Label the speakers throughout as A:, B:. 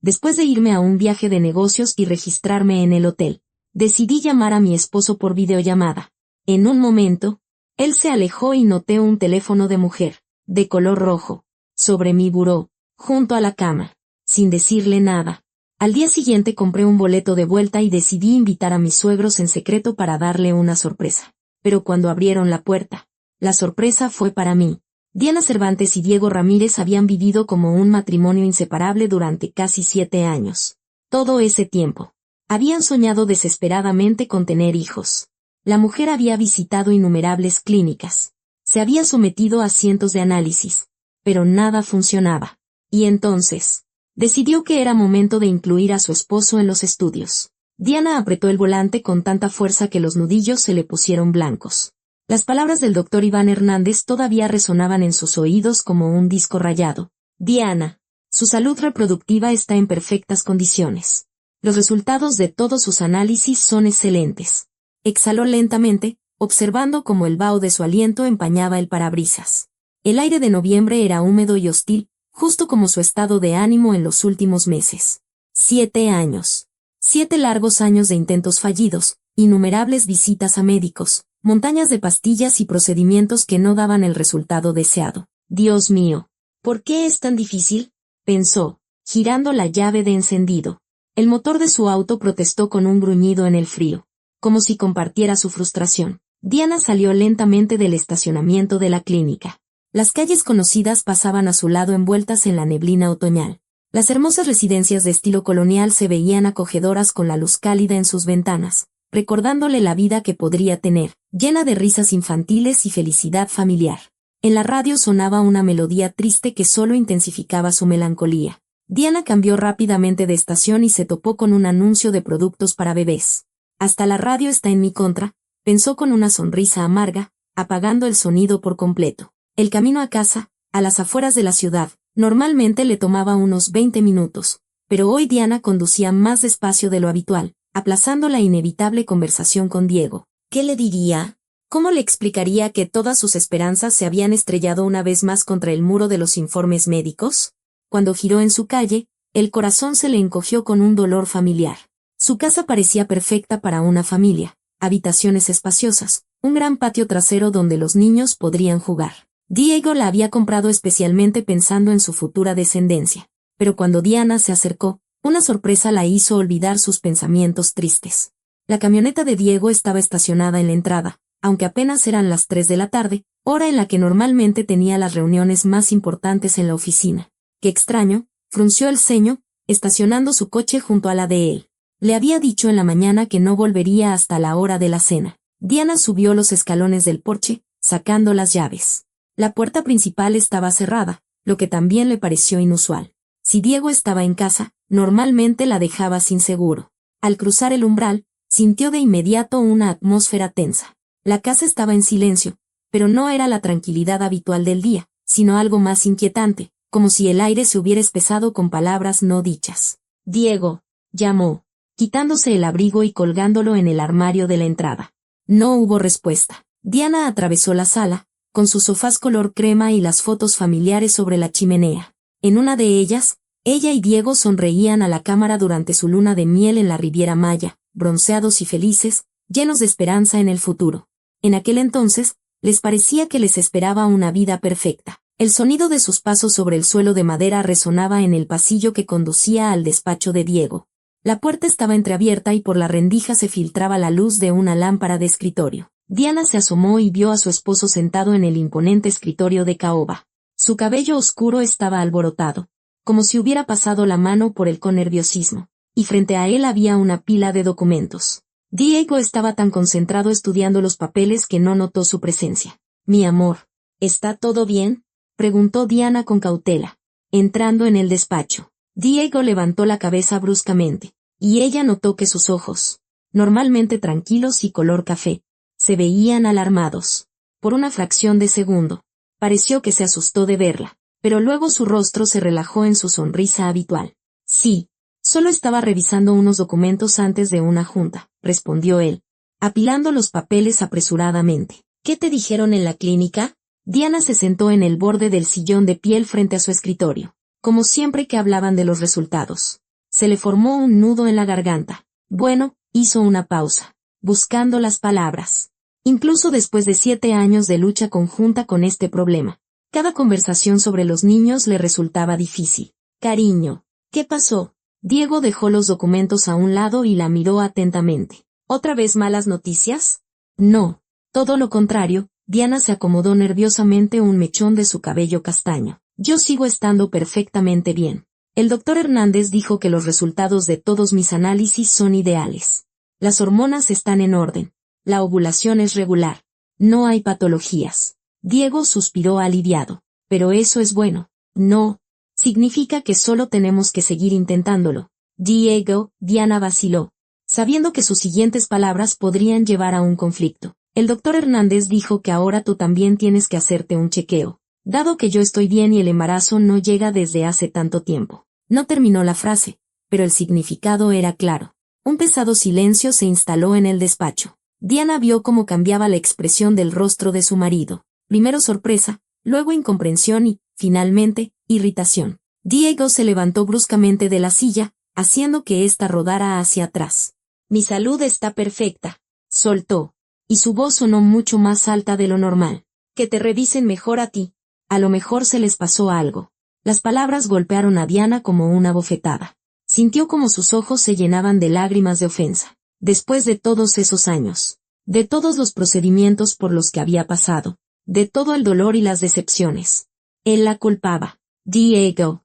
A: Después de irme a un viaje de negocios y registrarme en el hotel, decidí llamar a mi esposo por videollamada. En un momento, él se alejó y noté un teléfono de mujer, de color rojo, sobre mi buró, junto a la cama, sin decirle nada. Al día siguiente compré un boleto de vuelta y decidí invitar a mis suegros en secreto para darle una sorpresa. Pero cuando abrieron la puerta, la sorpresa fue para mí. Diana Cervantes y Diego Ramírez habían vivido como un matrimonio inseparable durante casi 7 años. Todo ese tiempo, habían soñado desesperadamente con tener hijos. La mujer había visitado innumerables clínicas. Se había sometido a cientos de análisis, pero nada funcionaba. Y entonces, decidió que era momento de incluir a su esposo en los estudios. Diana apretó el volante con tanta fuerza que los nudillos se le pusieron blancos. Las palabras del doctor Iván Hernández todavía resonaban en sus oídos como un disco rayado. Diana, su salud reproductiva está en perfectas condiciones. Los resultados de todos sus análisis son excelentes. Exhaló lentamente, observando cómo el vaho de su aliento empañaba el parabrisas. El aire de noviembre era húmedo y hostil, justo como su estado de ánimo en los últimos meses. 7 años. 7 largos años de intentos fallidos, innumerables visitas a médicos, montañas de pastillas y procedimientos que no daban el resultado deseado. Dios mío, ¿por qué es tan difícil?, pensó, girando la llave de encendido. El motor de su auto protestó con un gruñido en el frío, como si compartiera su frustración. Diana salió lentamente del estacionamiento de la clínica. Las calles conocidas pasaban a su lado envueltas en la neblina otoñal. Las hermosas residencias de estilo colonial se veían acogedoras con la luz cálida en sus ventanas, recordándole la vida que podría tener, llena de risas infantiles y felicidad familiar. En la radio sonaba una melodía triste que solo intensificaba su melancolía. Diana cambió rápidamente de estación y se topó con un anuncio de productos para bebés. Hasta la radio está en mi contra, pensó con una sonrisa amarga, apagando el sonido por completo. El camino a casa, a las afueras de la ciudad, normalmente le tomaba unos 20 minutos, pero hoy Diana conducía más despacio de lo habitual, aplazando la inevitable conversación con Diego. ¿Qué le diría? ¿Cómo le explicaría que todas sus esperanzas se habían estrellado una vez más contra el muro de los informes médicos? Cuando giró en su calle, el corazón se le encogió con un dolor familiar. Su casa parecía perfecta para una familia, habitaciones espaciosas, un gran patio trasero donde los niños podrían jugar. Diego la había comprado especialmente pensando en su futura descendencia, pero cuando Diana se acercó, una sorpresa la hizo olvidar sus pensamientos tristes. La camioneta de Diego estaba estacionada en la entrada, aunque apenas eran las 3 de la tarde, hora en la que normalmente tenía las reuniones más importantes en la oficina. Qué extraño, frunció el ceño, estacionando su coche junto a la de él. Le había dicho en la mañana que no volvería hasta la hora de la cena. Diana subió los escalones del porche, sacando las llaves. La puerta principal estaba cerrada, lo que también le pareció inusual. Si Diego estaba en casa, normalmente la dejaba sin seguro. Al cruzar el umbral, sintió de inmediato una atmósfera tensa. La casa estaba en silencio, pero no era la tranquilidad habitual del día, sino algo más inquietante, como si el aire se hubiera espesado con palabras no dichas. Diego, llamó, quitándose el abrigo y colgándolo en el armario de la entrada. No hubo respuesta. Diana atravesó la sala, con sus sofás color crema y las fotos familiares sobre la chimenea. En una de ellas, ella y Diego sonreían a la cámara durante su luna de miel en la Riviera Maya, bronceados y felices, llenos de esperanza en el futuro. En aquel entonces, les parecía que les esperaba una vida perfecta. El sonido de sus pasos sobre el suelo de madera resonaba en el pasillo que conducía al despacho de Diego. La puerta estaba entreabierta y por la rendija se filtraba la luz de una lámpara de escritorio. Diana se asomó y vio a su esposo sentado en el imponente escritorio de caoba. Su cabello oscuro estaba alborotado, como si hubiera pasado la mano por él con nerviosismo, y frente a él había una pila de documentos. Diego estaba tan concentrado estudiando los papeles que no notó su presencia. «Mi amor, ¿está todo bien?», preguntó Diana con cautela, entrando en el despacho. Diego levantó la cabeza bruscamente, y ella notó que sus ojos, normalmente tranquilos y color café, se veían alarmados. Por una fracción de segundo, pareció que se asustó de verla, pero luego su rostro se relajó en su sonrisa habitual. «Sí, solo estaba revisando unos documentos antes de una junta», respondió él, apilando los papeles apresuradamente. «¿Qué te dijeron en la clínica?». Diana se sentó en el borde del sillón de piel frente a su escritorio, como siempre que hablaban de los resultados. Se le formó un nudo en la garganta. Bueno, hizo una pausa, buscando las palabras. Incluso después de 7 años de lucha conjunta con este problema, cada conversación sobre los niños le resultaba difícil. Cariño, ¿qué pasó? Diego dejó los documentos a un lado y la miró atentamente. ¿Otra vez malas noticias? No, todo lo contrario. Diana se acomodó nerviosamente un mechón de su cabello castaño. Yo sigo estando perfectamente bien. El doctor Hernández dijo que los resultados de todos mis análisis son ideales. Las hormonas están en orden. La ovulación es regular. No hay patologías. Diego suspiró aliviado. Pero eso es bueno. No. Significa que solo tenemos que seguir intentándolo. Diego, Diana vaciló, sabiendo que sus siguientes palabras podrían llevar a un conflicto. El doctor Hernández dijo que ahora tú también tienes que hacerte un chequeo, dado que yo estoy bien y el embarazo no llega desde hace tanto tiempo. No terminó la frase, pero el significado era claro. Un pesado silencio se instaló en el despacho. Diana vio cómo cambiaba la expresión del rostro de su marido. Primero sorpresa, luego incomprensión y, finalmente, irritación. Diego se levantó bruscamente de la silla, haciendo que ésta rodara hacia atrás. Mi salud está perfecta, soltó, y su voz sonó mucho más alta de lo normal. Que te revisen mejor a ti. A lo mejor se les pasó algo. Las palabras golpearon a Diana como una bofetada. Sintió como sus ojos se llenaban de lágrimas de ofensa. Después de todos esos años, de todos los procedimientos por los que había pasado, de todo el dolor y las decepciones, él la culpaba. Diego,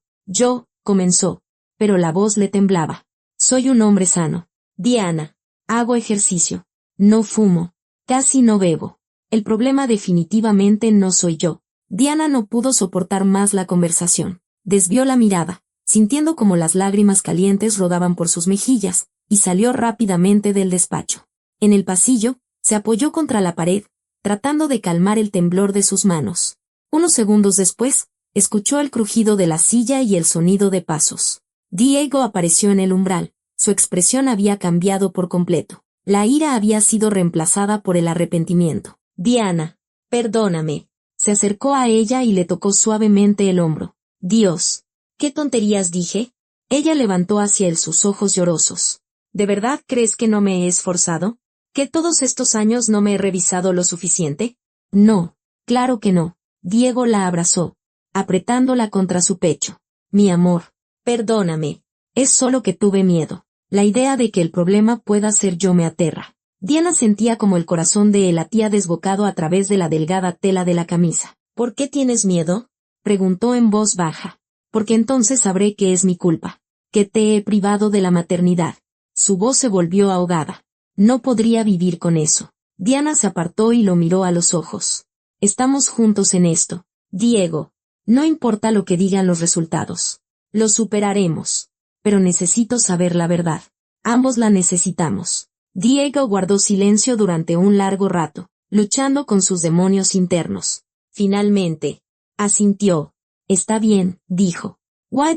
A: comenzó, pero la voz le temblaba. Soy un hombre sano. Diana, hago ejercicio. No fumo. Casi no bebo. El problema definitivamente no soy yo. Diana no pudo soportar más la conversación. Desvió la mirada, sintiendo como las lágrimas calientes rodaban por sus mejillas, y salió rápidamente del despacho. En el pasillo, se apoyó contra la pared, tratando de calmar el temblor de sus manos. Unos segundos después, escuchó el crujido de la silla y el sonido de pasos. Diego apareció en el umbral. Su expresión había cambiado por completo. La ira había sido reemplazada por el arrepentimiento. Diana, perdóname. Se acercó a ella y le tocó suavemente el hombro. Dios, ¿qué tonterías dije? Ella levantó hacia él sus ojos llorosos. ¿De verdad crees que no me he esforzado? ¿Que todos estos años no me he revisado lo suficiente? No, claro que no. Diego la abrazó, apretándola contra su pecho. Mi amor, perdóname. Es solo que tuve miedo. La idea de que el problema pueda ser yo me aterra. Diana sentía como el corazón de él latía desbocado a través de la delgada tela de la camisa. ¿Por qué tienes miedo? Preguntó en voz baja. Porque entonces sabré que es mi culpa. Que te he privado de la maternidad. Su voz se volvió ahogada. No podría vivir con eso. Diana se apartó y lo miró a los ojos. Estamos juntos en esto, Diego. No importa lo que digan los resultados. Lo superaremos. Pero necesito saber la verdad. Ambos la necesitamos. Diego guardó silencio durante un largo rato, luchando con sus demonios internos. Finalmente, asintió. Está bien, dijo.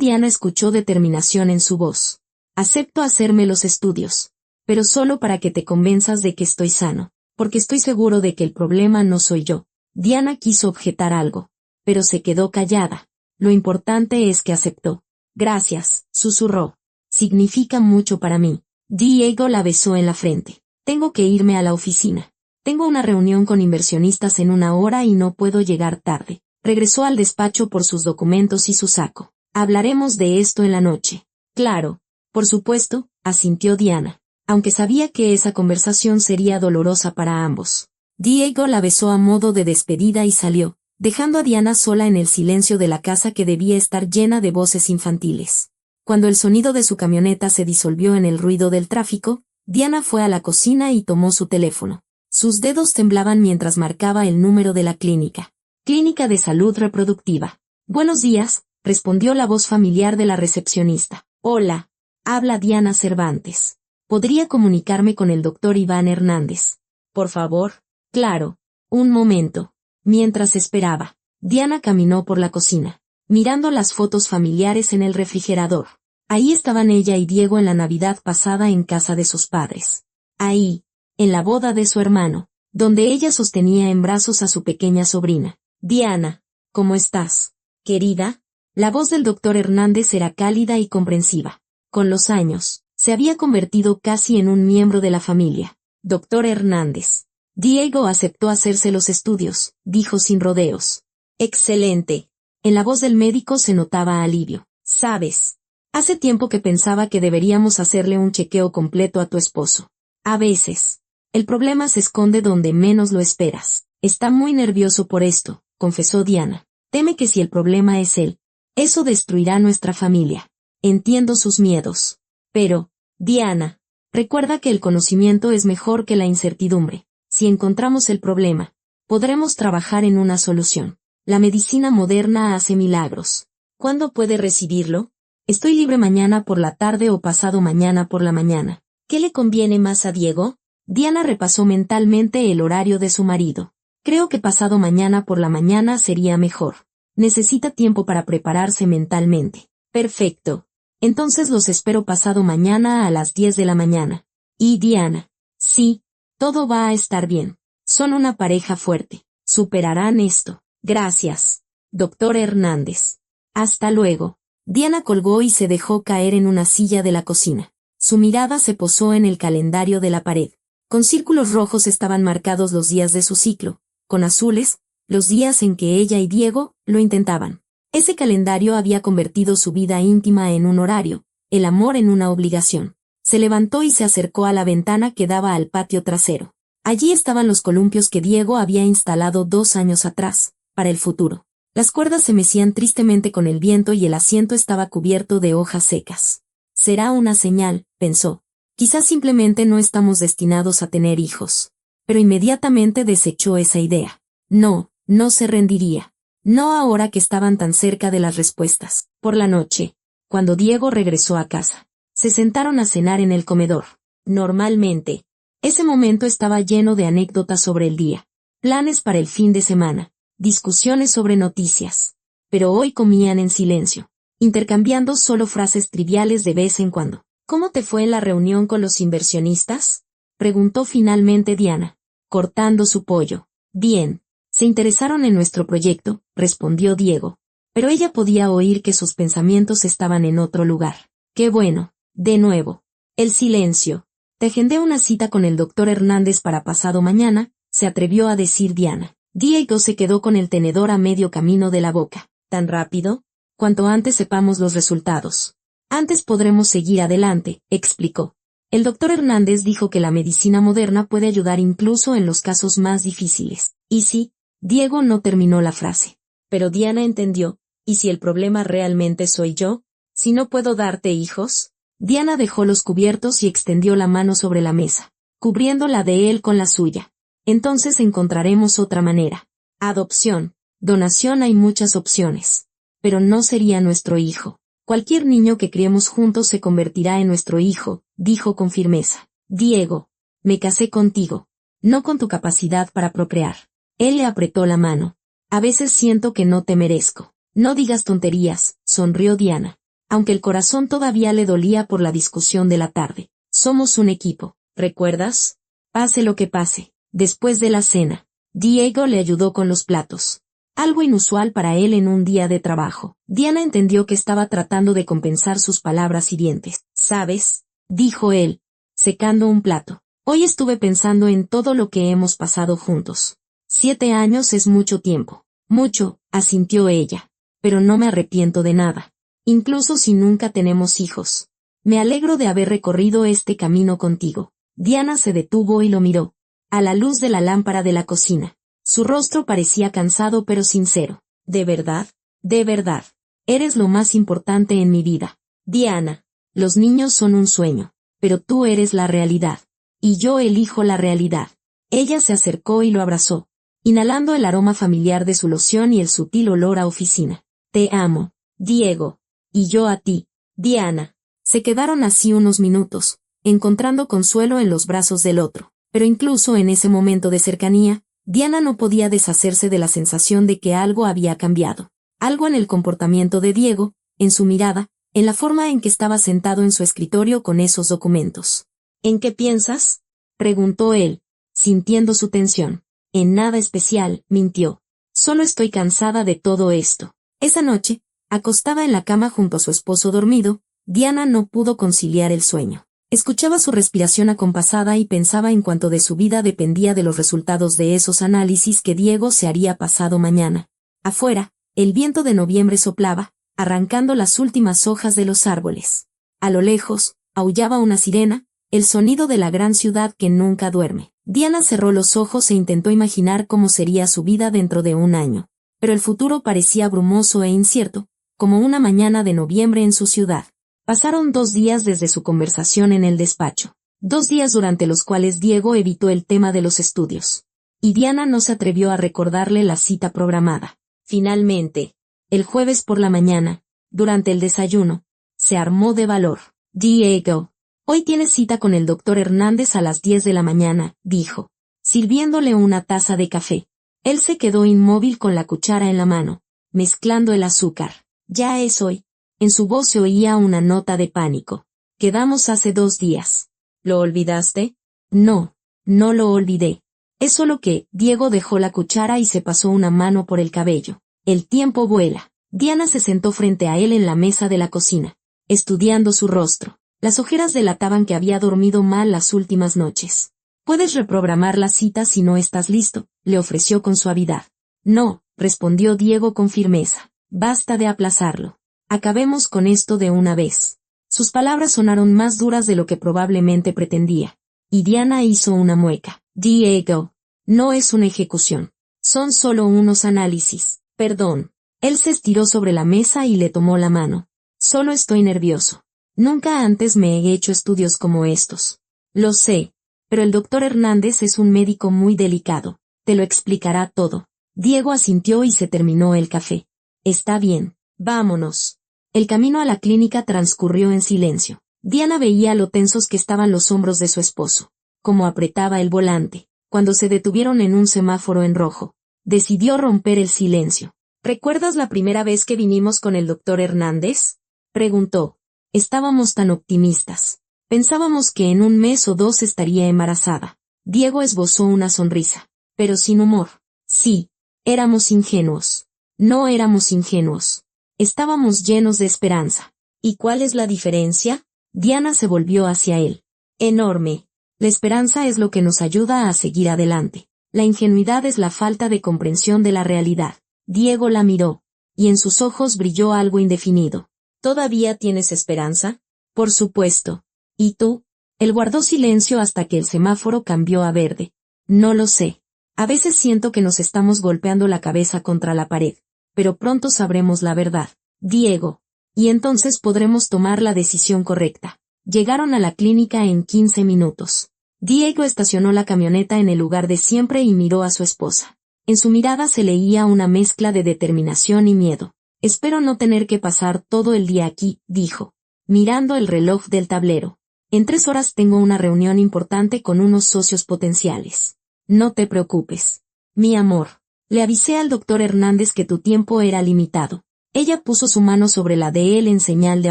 A: Diana escuchó determinación en su voz. Acepto hacerme los estudios, pero solo para que te convenzas de que estoy sano, porque estoy seguro de que el problema no soy yo. Diana quiso objetar algo, pero se quedó callada. Lo importante es que aceptó. Gracias, susurró. Significa mucho para mí. Diego la besó en la frente. Tengo que irme a la oficina. Tengo una reunión con inversionistas en 1 hora y no puedo llegar tarde. Regresó al despacho por sus documentos y su saco. Hablaremos de esto en la noche. Claro, por supuesto, asintió Diana, aunque sabía que esa conversación sería dolorosa para ambos. Diego la besó a modo de despedida y salió, dejando a Diana sola en el silencio de la casa que debía estar llena de voces infantiles. Cuando el sonido de su camioneta se disolvió en el ruido del tráfico, Diana fue a la cocina y tomó su teléfono. Sus dedos temblaban mientras marcaba el número de la clínica. Clínica de Salud Reproductiva. Buenos días, respondió la voz familiar de la recepcionista. Hola, habla Diana Cervantes. ¿Podría comunicarme con el doctor Iván Hernández? Por favor. Claro. Un momento. Mientras esperaba, Diana caminó por la cocina, mirando las fotos familiares en el refrigerador. Ahí estaban ella y Diego en la Navidad pasada en casa de sus padres. Ahí, en la boda de su hermano, donde ella sostenía en brazos a su pequeña sobrina. Diana, ¿cómo estás, querida? La voz del doctor Hernández era cálida y comprensiva. Con los años, se había convertido casi en un miembro de la familia. Doctor Hernández. Diego aceptó hacerse los estudios, dijo sin rodeos. Excelente. En la voz del médico se notaba alivio. ¿Sabes? Hace tiempo que pensaba que deberíamos hacerle un chequeo completo a tu esposo. A veces. El problema se esconde donde menos lo esperas. Está muy nervioso por esto, confesó Diana. Teme que si el problema es él, eso destruirá nuestra familia. Entiendo sus miedos. Pero, Diana, recuerda que el conocimiento es mejor que la incertidumbre. Si encontramos el problema, podremos trabajar en una solución. La medicina moderna hace milagros. ¿Cuándo puede recibirlo? Estoy libre mañana por la tarde o pasado mañana por la mañana. ¿Qué le conviene más a Diego? Diana repasó mentalmente el horario de su marido. Creo que pasado mañana por la mañana sería mejor. Necesita tiempo para prepararse mentalmente. Perfecto. Entonces los espero pasado mañana a las 10 de la mañana. Y Diana. Sí, todo va a estar bien. Son una pareja fuerte. Superarán esto. Gracias, doctor Hernández. Hasta luego. Diana colgó y se dejó caer en una silla de la cocina. Su mirada se posó en el calendario de la pared. Con círculos rojos estaban marcados los días de su ciclo, con azules, los días en que ella y Diego lo intentaban. Ese calendario había convertido su vida íntima en un horario, el amor en una obligación. Se levantó y se acercó a la ventana que daba al patio trasero. Allí estaban los columpios que Diego había instalado 2 años atrás, para el futuro. Las cuerdas se mecían tristemente con el viento y el asiento estaba cubierto de hojas secas. Será una señal, pensó. Quizás simplemente no estamos destinados a tener hijos. Pero inmediatamente desechó esa idea. No, no se rendiría. No ahora que estaban tan cerca de las respuestas. Por la noche, cuando Diego regresó a casa, se sentaron a cenar en el comedor. Normalmente, ese momento estaba lleno de anécdotas sobre el día, planes para el fin de semana, discusiones sobre noticias. Pero hoy comían en silencio, intercambiando solo frases triviales de vez en cuando. ¿Cómo te fue en la reunión con los inversionistas? Preguntó finalmente Diana, cortando su pollo. Bien. Se interesaron en nuestro proyecto, respondió Diego. Pero ella podía oír que sus pensamientos estaban en otro lugar. Qué bueno. De nuevo. El silencio. Te agendé una cita con el doctor Hernández para pasado mañana, se atrevió a decir Diana. Diego se quedó con el tenedor a medio camino de la boca. ¿Tan rápido? Cuanto antes sepamos los resultados. Antes podremos seguir adelante, explicó. El doctor Hernández dijo que la medicina moderna puede ayudar incluso en los casos más difíciles. ¿Y sí? Diego no terminó la frase. Pero Diana entendió, ¿y si el problema realmente soy yo? ¿Si no puedo darte hijos? Diana dejó los cubiertos y extendió la mano sobre la mesa, cubriendo la de él con la suya. Entonces encontraremos otra manera. Adopción, donación, hay muchas opciones. Pero no sería nuestro hijo. Cualquier niño que criemos juntos se convertirá en nuestro hijo, dijo con firmeza. Diego, me casé contigo, no con tu capacidad para procrear. Él le apretó la mano. A veces siento que no te merezco. No digas tonterías, sonrió Diana. Aunque el corazón todavía le dolía por la discusión de la tarde. Somos un equipo, ¿recuerdas? Pase lo que pase. Después de la cena, Diego le ayudó con los platos. Algo inusual para él en un día de trabajo. Diana entendió que estaba tratando de compensar sus palabras hirientes. ¿Sabes? Dijo él, secando un plato. Hoy estuve pensando en todo lo que hemos pasado juntos. 7 años es mucho tiempo. Mucho, asintió ella. Pero no me arrepiento de nada. Incluso si nunca tenemos hijos. Me alegro de haber recorrido este camino contigo. Diana se detuvo y lo miró. A la luz de la lámpara de la cocina. Su rostro parecía cansado pero sincero. ¿De verdad? De verdad. Eres lo más importante en mi vida. Diana, los niños son un sueño. Pero tú eres la realidad. Y yo elijo la realidad. Ella se acercó y lo abrazó, inhalando el aroma familiar de su loción y el sutil olor a oficina. Te amo, Diego. Y yo a ti, Diana. Se quedaron así unos minutos, encontrando consuelo en los brazos del otro. Pero incluso en ese momento de cercanía, Diana no podía deshacerse de la sensación de que algo había cambiado. Algo en el comportamiento de Diego, en su mirada, en la forma en que estaba sentado en su escritorio con esos documentos. ¿En qué piensas?, preguntó él, sintiendo su tensión. En nada especial, mintió. Solo estoy cansada de todo esto. Esa noche, acostada en la cama junto a su esposo dormido, Diana no pudo conciliar el sueño. Escuchaba su respiración acompasada y pensaba en cuánto de su vida dependía de los resultados de esos análisis que Diego se haría pasado mañana. Afuera, el viento de noviembre soplaba, arrancando las últimas hojas de los árboles. A lo lejos, aullaba una sirena, el sonido de la gran ciudad que nunca duerme. Diana cerró los ojos e intentó imaginar cómo sería su vida dentro de un año. Pero el futuro parecía brumoso e incierto, como una mañana de noviembre en su ciudad. Pasaron 2 días desde su conversación en el despacho. 2 días durante los cuales Diego evitó el tema de los estudios. Y Diana no se atrevió a recordarle la cita programada. Finalmente, el jueves por la mañana, durante el desayuno, se armó de valor. Diego, hoy tienes cita con el doctor Hernández a las 10 de la mañana, dijo, sirviéndole una taza de café. Él se quedó inmóvil con la cuchara en la mano, mezclando el azúcar. Ya es hoy. En su voz se oía una nota de pánico. Quedamos hace 2 días. ¿Lo olvidaste? No, no lo olvidé. Es solo que, Diego dejó la cuchara y se pasó una mano por el cabello. El tiempo vuela. Diana se sentó frente a él en la mesa de la cocina, estudiando su rostro. Las ojeras delataban que había dormido mal las últimas noches. Puedes reprogramar la cita si no estás listo, le ofreció con suavidad. No, respondió Diego con firmeza. Basta de aplazarlo. Acabemos con esto de una vez. Sus palabras sonaron más duras de lo que probablemente pretendía. Y Diana hizo una mueca. Diego, no es una ejecución. Son solo unos análisis. Perdón. Él se estiró sobre la mesa y le tomó la mano. Solo estoy nervioso. Nunca antes me he hecho estudios como estos. Lo sé. Pero el doctor Hernández es un médico muy delicado. Te lo explicará todo. Diego asintió y se terminó el café. Está bien. Vámonos. El camino a la clínica transcurrió en silencio. Diana veía lo tensos que estaban los hombros de su esposo, cómo apretaba el volante. Cuando se detuvieron en un semáforo en rojo, decidió romper el silencio. ¿Recuerdas la primera vez que vinimos con el doctor Hernández? Preguntó. Estábamos tan optimistas. Pensábamos que en 1 mes o 2 estaría embarazada. Diego esbozó una sonrisa, pero sin humor. Sí, éramos ingenuos. No éramos ingenuos. Estábamos llenos de esperanza. ¿Y cuál es la diferencia? Diana se volvió hacia él. Enorme. La esperanza es lo que nos ayuda a seguir adelante. La ingenuidad es la falta de comprensión de la realidad. Diego la miró, y en sus ojos brilló algo indefinido. ¿Todavía tienes esperanza? Por supuesto. ¿Y tú? Él guardó silencio hasta que el semáforo cambió a verde. No lo sé. A veces siento que nos estamos golpeando la cabeza contra la pared. Pero pronto sabremos la verdad, Diego. Y entonces podremos tomar la decisión correcta. Llegaron a la clínica en 15 minutos. Diego estacionó la camioneta en el lugar de siempre y miró a su esposa. En su mirada se leía una mezcla de determinación y miedo. Espero no tener que pasar todo el día aquí, dijo, mirando el reloj del tablero. En 3 horas tengo una reunión importante con unos socios potenciales. No te preocupes. Mi amor. Le avisé al doctor Hernández que tu tiempo era limitado. Ella puso su mano sobre la de él en señal de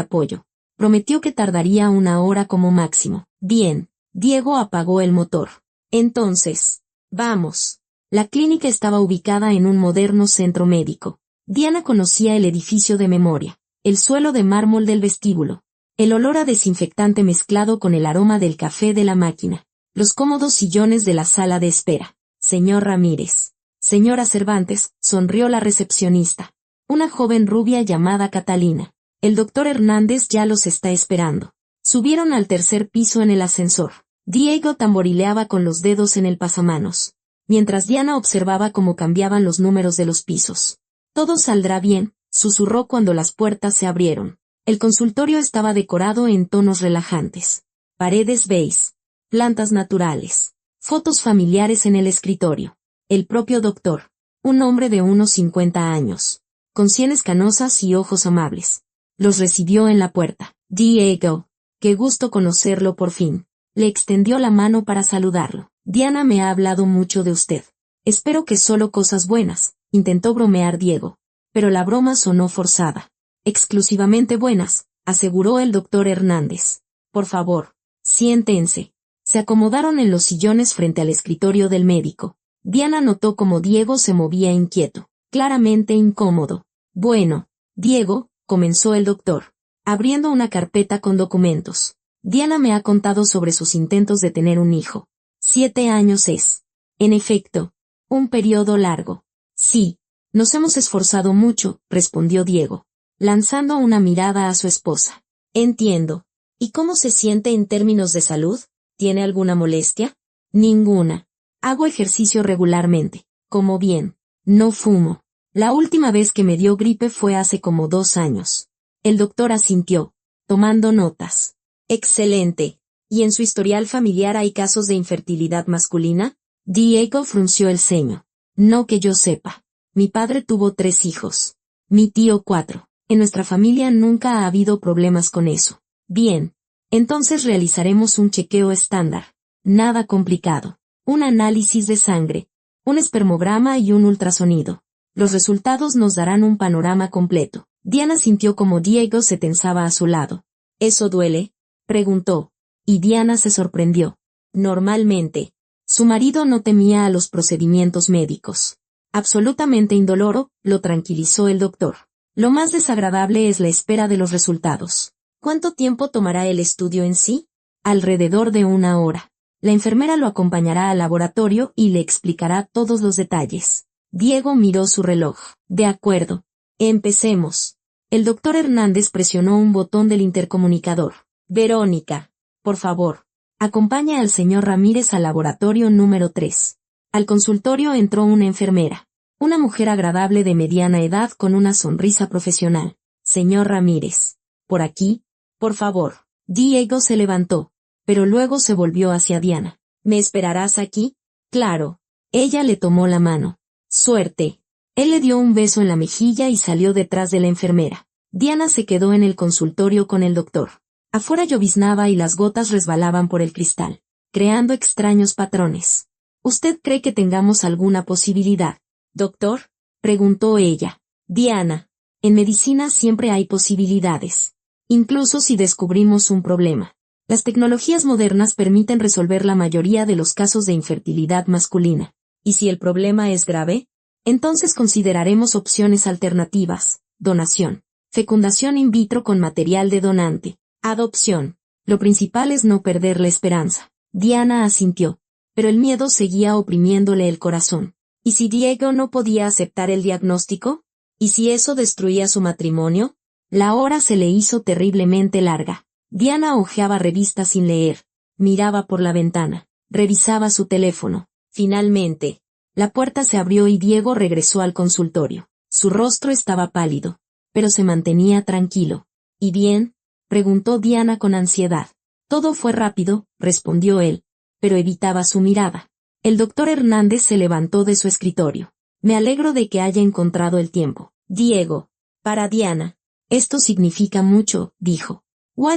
A: apoyo. Prometió que tardaría 1 hora como máximo. Bien. Diego apagó el motor. Entonces, vamos. La clínica estaba ubicada en un moderno centro médico. Diana conocía el edificio de memoria, el suelo de mármol del vestíbulo, el olor a desinfectante mezclado con el aroma del café de la máquina, los cómodos sillones de la sala de espera. Señor Ramírez. Señora Cervantes, sonrió la recepcionista. Una joven rubia llamada Catalina. El doctor Hernández ya los está esperando. Subieron al 3er piso en el ascensor. Diego tamborileaba con los dedos en el pasamanos, mientras Diana observaba cómo cambiaban los números de los pisos. Todo saldrá bien, susurró cuando las puertas se abrieron. El consultorio estaba decorado en tonos relajantes. Paredes beige, plantas naturales, fotos familiares en el escritorio. El propio doctor, un hombre de unos 50 años, con sienes canosas y ojos amables, los recibió en la puerta. Diego, qué gusto conocerlo por fin. Le extendió la mano para saludarlo. Diana me ha hablado mucho de usted. Espero que solo cosas buenas, intentó bromear Diego. Pero la broma sonó forzada. Exclusivamente buenas, aseguró el doctor Hernández. Por favor, siéntense. Se acomodaron en los sillones frente al escritorio del médico. Diana notó cómo Diego se movía inquieto, claramente incómodo. Bueno, Diego, comenzó el doctor. abriendo una carpeta con documentos. Diana me ha contado sobre sus intentos de tener un hijo. 7 años es, en efecto, un periodo largo. Sí, nos hemos esforzado mucho, respondió Diego, lanzando una mirada a su esposa. Entiendo. ¿Y cómo se siente en términos de salud? ¿Tiene alguna molestia? Ninguna. Hago ejercicio regularmente. Como bien. No fumo. La última vez que me dio gripe fue hace como 2 años. El doctor asintió, tomando notas. Excelente. ¿Y en su historial familiar hay casos de infertilidad masculina? Diego frunció el ceño. No que yo sepa. Mi padre tuvo 3 hijos. Mi tío 4. En nuestra familia nunca ha habido problemas con eso. Bien. Entonces realizaremos un chequeo estándar. Nada complicado. Un análisis de sangre, un espermograma y un ultrasonido. Los resultados nos darán un panorama completo. Diana sintió como Diego se tensaba a su lado. ¿Eso duele?, preguntó. Y Diana se sorprendió. Normalmente. Su marido no temía a los procedimientos médicos. Absolutamente indoloro, lo tranquilizó el doctor. Lo más desagradable es la espera de los resultados. ¿Cuánto tiempo tomará el estudio en sí? Alrededor de 1 hora. La enfermera lo acompañará al laboratorio y le explicará todos los detalles. Diego miró su reloj. De acuerdo. Empecemos. El doctor Hernández presionó un botón del intercomunicador. Verónica, por favor, acompaña al señor Ramírez al laboratorio número 3. Al consultorio entró una enfermera. Una mujer agradable de mediana edad con una sonrisa profesional. Señor Ramírez. ¿Por aquí? Por favor. Diego se levantó, pero luego se volvió hacia Diana. ¿Me esperarás aquí? Claro. Ella le tomó la mano. Suerte. Él le dio un beso en la mejilla y salió detrás de la enfermera. Diana se quedó en el consultorio con el doctor. Afuera lloviznaba y las gotas resbalaban por el cristal, creando extraños patrones. ¿Usted cree que tengamos alguna posibilidad, doctor?, preguntó ella. Diana, en medicina siempre hay posibilidades. Incluso si descubrimos un problema. Las tecnologías modernas permiten resolver la mayoría de los casos de infertilidad masculina. ¿Y si el problema es grave? Entonces consideraremos opciones alternativas: donación, fecundación in vitro con material de donante, adopción. Lo principal es no perder la esperanza. Diana asintió, pero el miedo seguía oprimiéndole el corazón. ¿Y si Diego no podía aceptar el diagnóstico? ¿Y si eso destruía su matrimonio? La hora se le hizo terriblemente larga. Diana hojeaba revistas sin leer, miraba por la ventana, revisaba su teléfono. Finalmente, la puerta se abrió y Diego regresó al consultorio. Su rostro estaba pálido, pero se mantenía tranquilo. ¿Y bien?, preguntó Diana con ansiedad. Todo fue rápido, respondió él, pero evitaba su mirada. El doctor Hernández se levantó de su escritorio. Me alegro de que haya encontrado el tiempo. Diego. Para Diana. Esto significa mucho, dijo.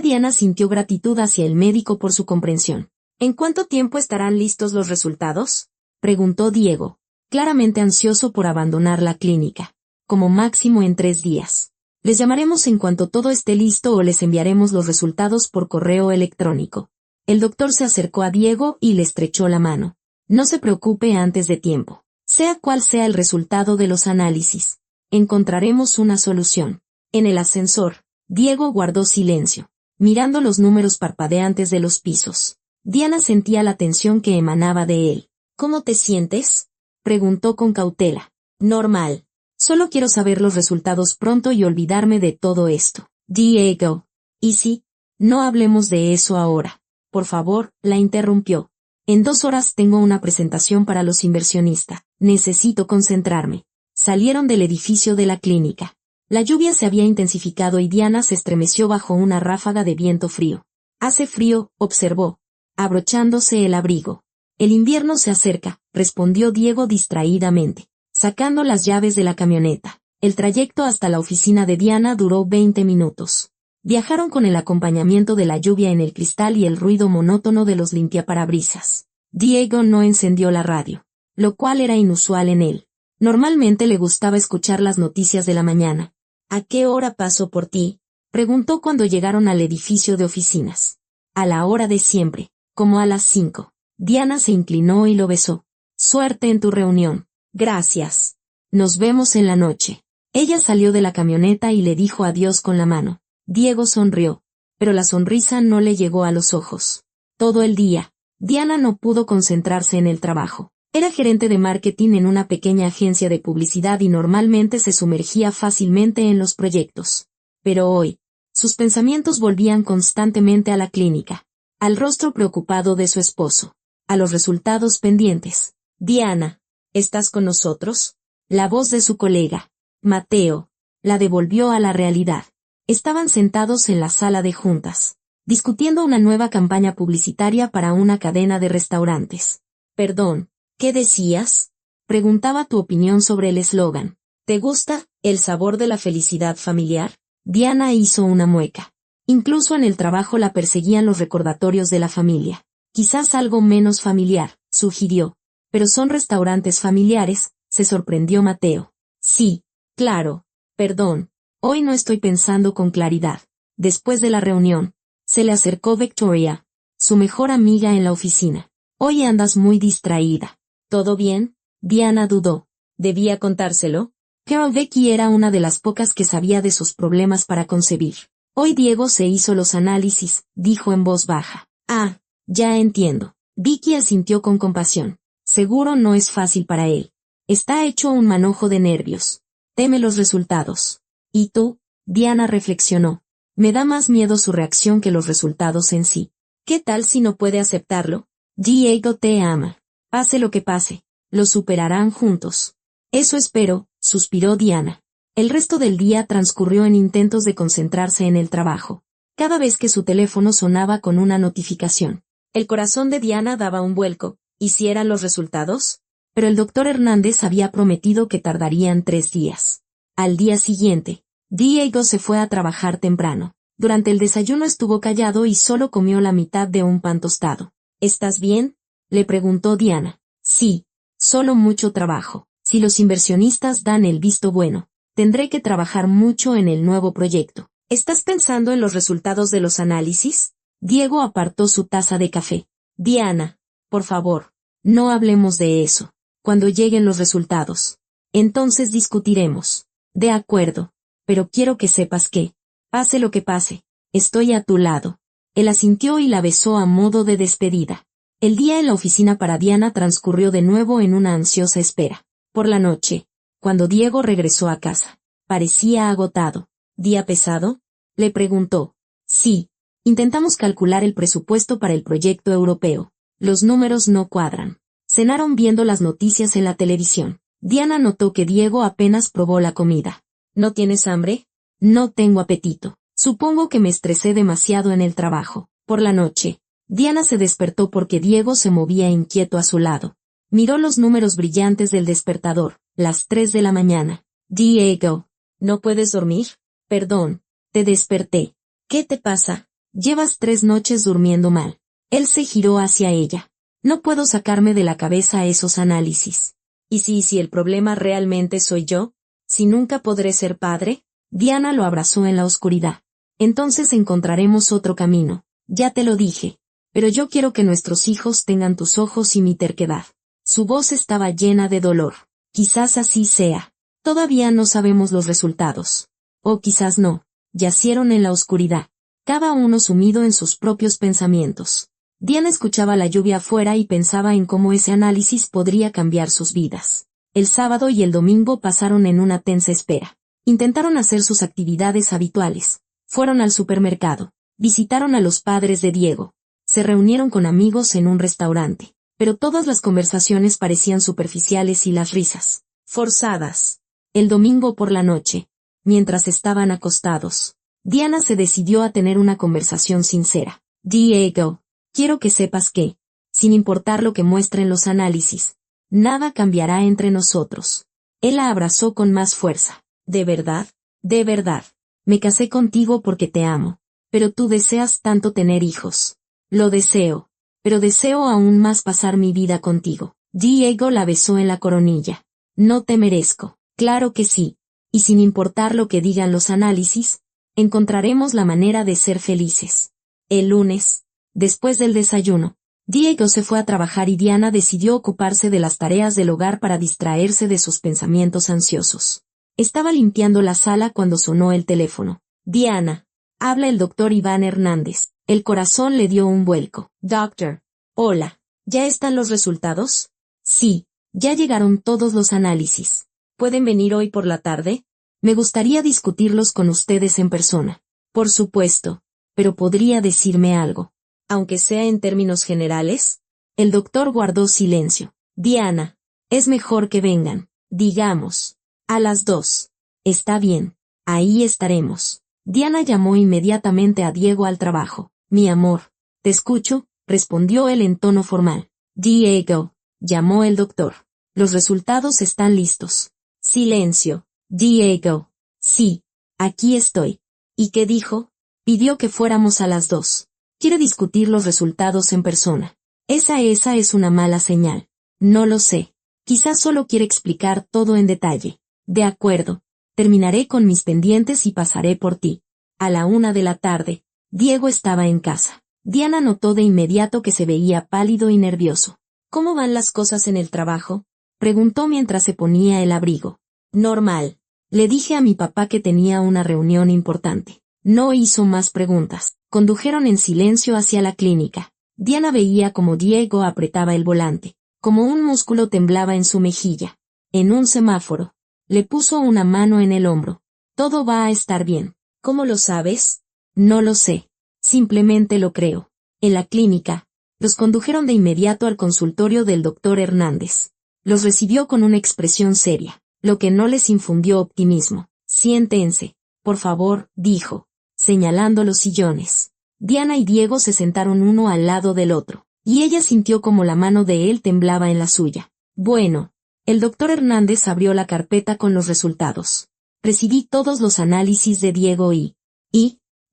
A: Diana sintió gratitud hacia el médico por su comprensión. ¿En cuánto tiempo estarán listos los resultados?, preguntó Diego, claramente ansioso por abandonar la clínica. Como máximo en 3 días. Les llamaremos en cuanto todo esté listo o les enviaremos los resultados por correo electrónico. El doctor se acercó a Diego y le estrechó la mano. No se preocupe antes de tiempo. Sea cual sea el resultado de los análisis, encontraremos una solución. En el ascensor, Diego guardó silencio, mirando los números parpadeantes de los pisos. Diana sentía la tensión que emanaba de él. ¿Cómo te sientes?, preguntó con cautela. Normal. Solo quiero saber los resultados pronto y olvidarme de todo esto. Diego. ¿Y si? No hablemos de eso ahora. Por favor, la interrumpió. En 2 horas tengo una presentación para los inversionistas. Necesito concentrarme. Salieron del edificio de la clínica. La lluvia se había intensificado y Diana se estremeció bajo una ráfaga de viento frío. Hace frío, observó, abrochándose el abrigo. El invierno se acerca, respondió Diego distraídamente, sacando las llaves de la camioneta. El trayecto hasta la oficina de Diana duró 20 minutos. Viajaron con el acompañamiento de la lluvia en el cristal y el ruido monótono de los limpiaparabrisas. Diego no encendió la radio, lo cual era inusual en él. Normalmente le gustaba escuchar las noticias de la mañana. ¿A qué hora paso por ti?, preguntó cuando llegaron al edificio de oficinas. A la hora de siempre, como a las 5. Diana se inclinó y lo besó. Suerte en tu reunión. Gracias. Nos vemos en la noche. Ella salió de la camioneta y le dijo adiós con la mano. Diego sonrió, pero la sonrisa no le llegó a los ojos. Todo el día, Diana no pudo concentrarse en el trabajo. Era gerente de marketing en una pequeña agencia de publicidad y normalmente se sumergía fácilmente en los proyectos. Pero hoy, sus pensamientos volvían constantemente a la clínica, al rostro preocupado de su esposo, a los resultados pendientes. Diana, ¿estás con nosotros? La voz de su colega, Mateo, la devolvió a la realidad. Estaban sentados en la sala de juntas, discutiendo una nueva campaña publicitaria para una cadena de restaurantes. Perdón, ¿qué decías? Preguntaba tu opinión sobre el eslogan. ¿Te gusta el sabor de la felicidad familiar? Diana hizo una mueca. Incluso en el trabajo la perseguían los recordatorios de la familia. Quizás algo menos familiar, sugirió. Pero son restaurantes familiares, se sorprendió Mateo. Sí, claro. Perdón, hoy no estoy pensando con claridad. Después de la reunión, se le acercó Victoria, su mejor amiga en la oficina. Hoy andas muy distraída. ¿Todo bien? Diana dudó. ¿Debía contárselo? Pero Becky era una de las pocas que sabía de sus problemas para concebir. Hoy Diego se hizo los análisis, dijo en voz baja. Ah, ya entiendo. Vicky asintió con compasión. Seguro no es fácil para él. Está hecho un manojo de nervios. Teme los resultados. ¿Y tú? Diana reflexionó. Me da más miedo su reacción que los resultados en sí. ¿Qué tal si no puede aceptarlo? Diego te ama. Pase lo que pase, lo superarán juntos. Eso espero, suspiró Diana. El resto del día transcurrió en intentos de concentrarse en el trabajo. Cada vez que su teléfono sonaba con una notificación, el corazón de Diana daba un vuelco. ¿Y si eran los resultados? Pero el doctor Hernández había prometido que tardarían 3 días. Al día siguiente, Diego se fue a trabajar temprano. Durante el desayuno estuvo callado y solo comió la mitad de un pan tostado. ¿Estás bien? Le preguntó Diana. Sí, solo mucho trabajo. Si los inversionistas dan el visto bueno, tendré que trabajar mucho en el nuevo proyecto. ¿Estás pensando en los resultados de los análisis? Diego apartó su taza de café. Diana, por favor, no hablemos de eso. Cuando lleguen los resultados, entonces discutiremos. De acuerdo, pero quiero que sepas que, pase lo que pase, estoy a tu lado. Él asintió y la besó a modo de despedida. El día en la oficina para Diana transcurrió de nuevo en una ansiosa espera. Por la noche, cuando Diego regresó a casa, parecía agotado. ¿Día pesado? Le preguntó. Sí, intentamos calcular el presupuesto para el proyecto europeo. Los números no cuadran. Cenaron viendo las noticias en la televisión. Diana notó que Diego apenas probó la comida. ¿No tienes hambre? No tengo apetito. Supongo que me estresé demasiado en el trabajo. Por la noche, Diana se despertó porque Diego se movía inquieto a su lado. Miró los números brillantes del despertador, las 3 de la mañana. Diego, ¿no puedes dormir? Perdón, te desperté. ¿Qué te pasa? Llevas 3 noches durmiendo mal. Él se giró hacia ella. No puedo sacarme de la cabeza esos análisis. ¿Y si el problema realmente soy yo? ¿Si nunca podré ser padre? Diana lo abrazó en la oscuridad. Entonces encontraremos otro camino. Ya te lo dije. Pero yo quiero que nuestros hijos tengan tus ojos y mi terquedad. Su voz estaba llena de dolor. Quizás así sea. Todavía no sabemos los resultados. O quizás no. Yacieron en la oscuridad, cada uno sumido en sus propios pensamientos. Diana escuchaba la lluvia afuera y pensaba en cómo ese análisis podría cambiar sus vidas. El sábado y el domingo pasaron en una tensa espera. Intentaron hacer sus actividades habituales. Fueron al supermercado. Visitaron a los padres de Diego. Se reunieron con amigos en un restaurante. Pero todas las conversaciones parecían superficiales y las risas forzadas. El domingo por la noche, mientras estaban acostados, Diana se decidió a tener una conversación sincera. Diego, quiero que sepas que, sin importar lo que muestren los análisis, nada cambiará entre nosotros. Él la abrazó con más fuerza. ¿De verdad? De verdad. Me casé contigo porque te amo. Pero tú deseas tanto tener hijos. Lo deseo. Pero deseo aún más pasar mi vida contigo. Diego la besó en la coronilla. No te merezco. Claro que sí. Y sin importar lo que digan los análisis, encontraremos la manera de ser felices. El lunes, después del desayuno, Diego se fue a trabajar y Diana decidió ocuparse de las tareas del hogar para distraerse de sus pensamientos ansiosos. Estaba limpiando la sala cuando sonó el teléfono. Diana, Habla el doctor Iván Hernández. El corazón le dio un vuelco. Doctor. Hola. ¿Ya están los resultados? Sí. Ya llegaron todos los análisis. ¿Pueden venir hoy por la tarde? Me gustaría discutirlos con ustedes en persona. Por supuesto. Pero ¿podría decirme algo? Aunque sea en términos generales. El doctor guardó silencio. Diana. Es mejor que vengan. Digamos. A las 2. Está bien. Ahí estaremos. Diana llamó inmediatamente a Diego al trabajo. Mi amor. Te escucho, respondió él en tono formal. Diego. Llamó el doctor. Los resultados están listos. Silencio. Diego. Sí. Aquí estoy. ¿Y qué dijo? Pidió que fuéramos a las 2. Quiere discutir los resultados en persona. Esa es una mala señal. No lo sé. Quizás solo quiere explicar todo en detalle. De acuerdo. Terminaré con mis pendientes y pasaré por ti. A la 1 de la tarde. Diego estaba en casa. Diana notó de inmediato que se veía pálido y nervioso. ¿Cómo van las cosas en el trabajo? Preguntó mientras se ponía el abrigo. Normal. Le dije a mi papá que tenía una reunión importante. No hizo más preguntas. Condujeron en silencio hacia la clínica. Diana veía como Diego apretaba el volante, como un músculo temblaba en su mejilla. En un semáforo. Le puso una mano en el hombro. Todo va a estar bien. ¿Cómo lo sabes? No lo sé. Simplemente lo creo. En la clínica, los condujeron de inmediato al consultorio del doctor Hernández. Los recibió con una expresión seria, lo que no les infundió optimismo. Siéntense, por favor, dijo, señalando los sillones. Diana y Diego se sentaron uno al lado del otro, y ella sintió como la mano de él temblaba en la suya. Bueno, el doctor Hernández abrió la carpeta con los resultados. Recibí todos los análisis de Diego y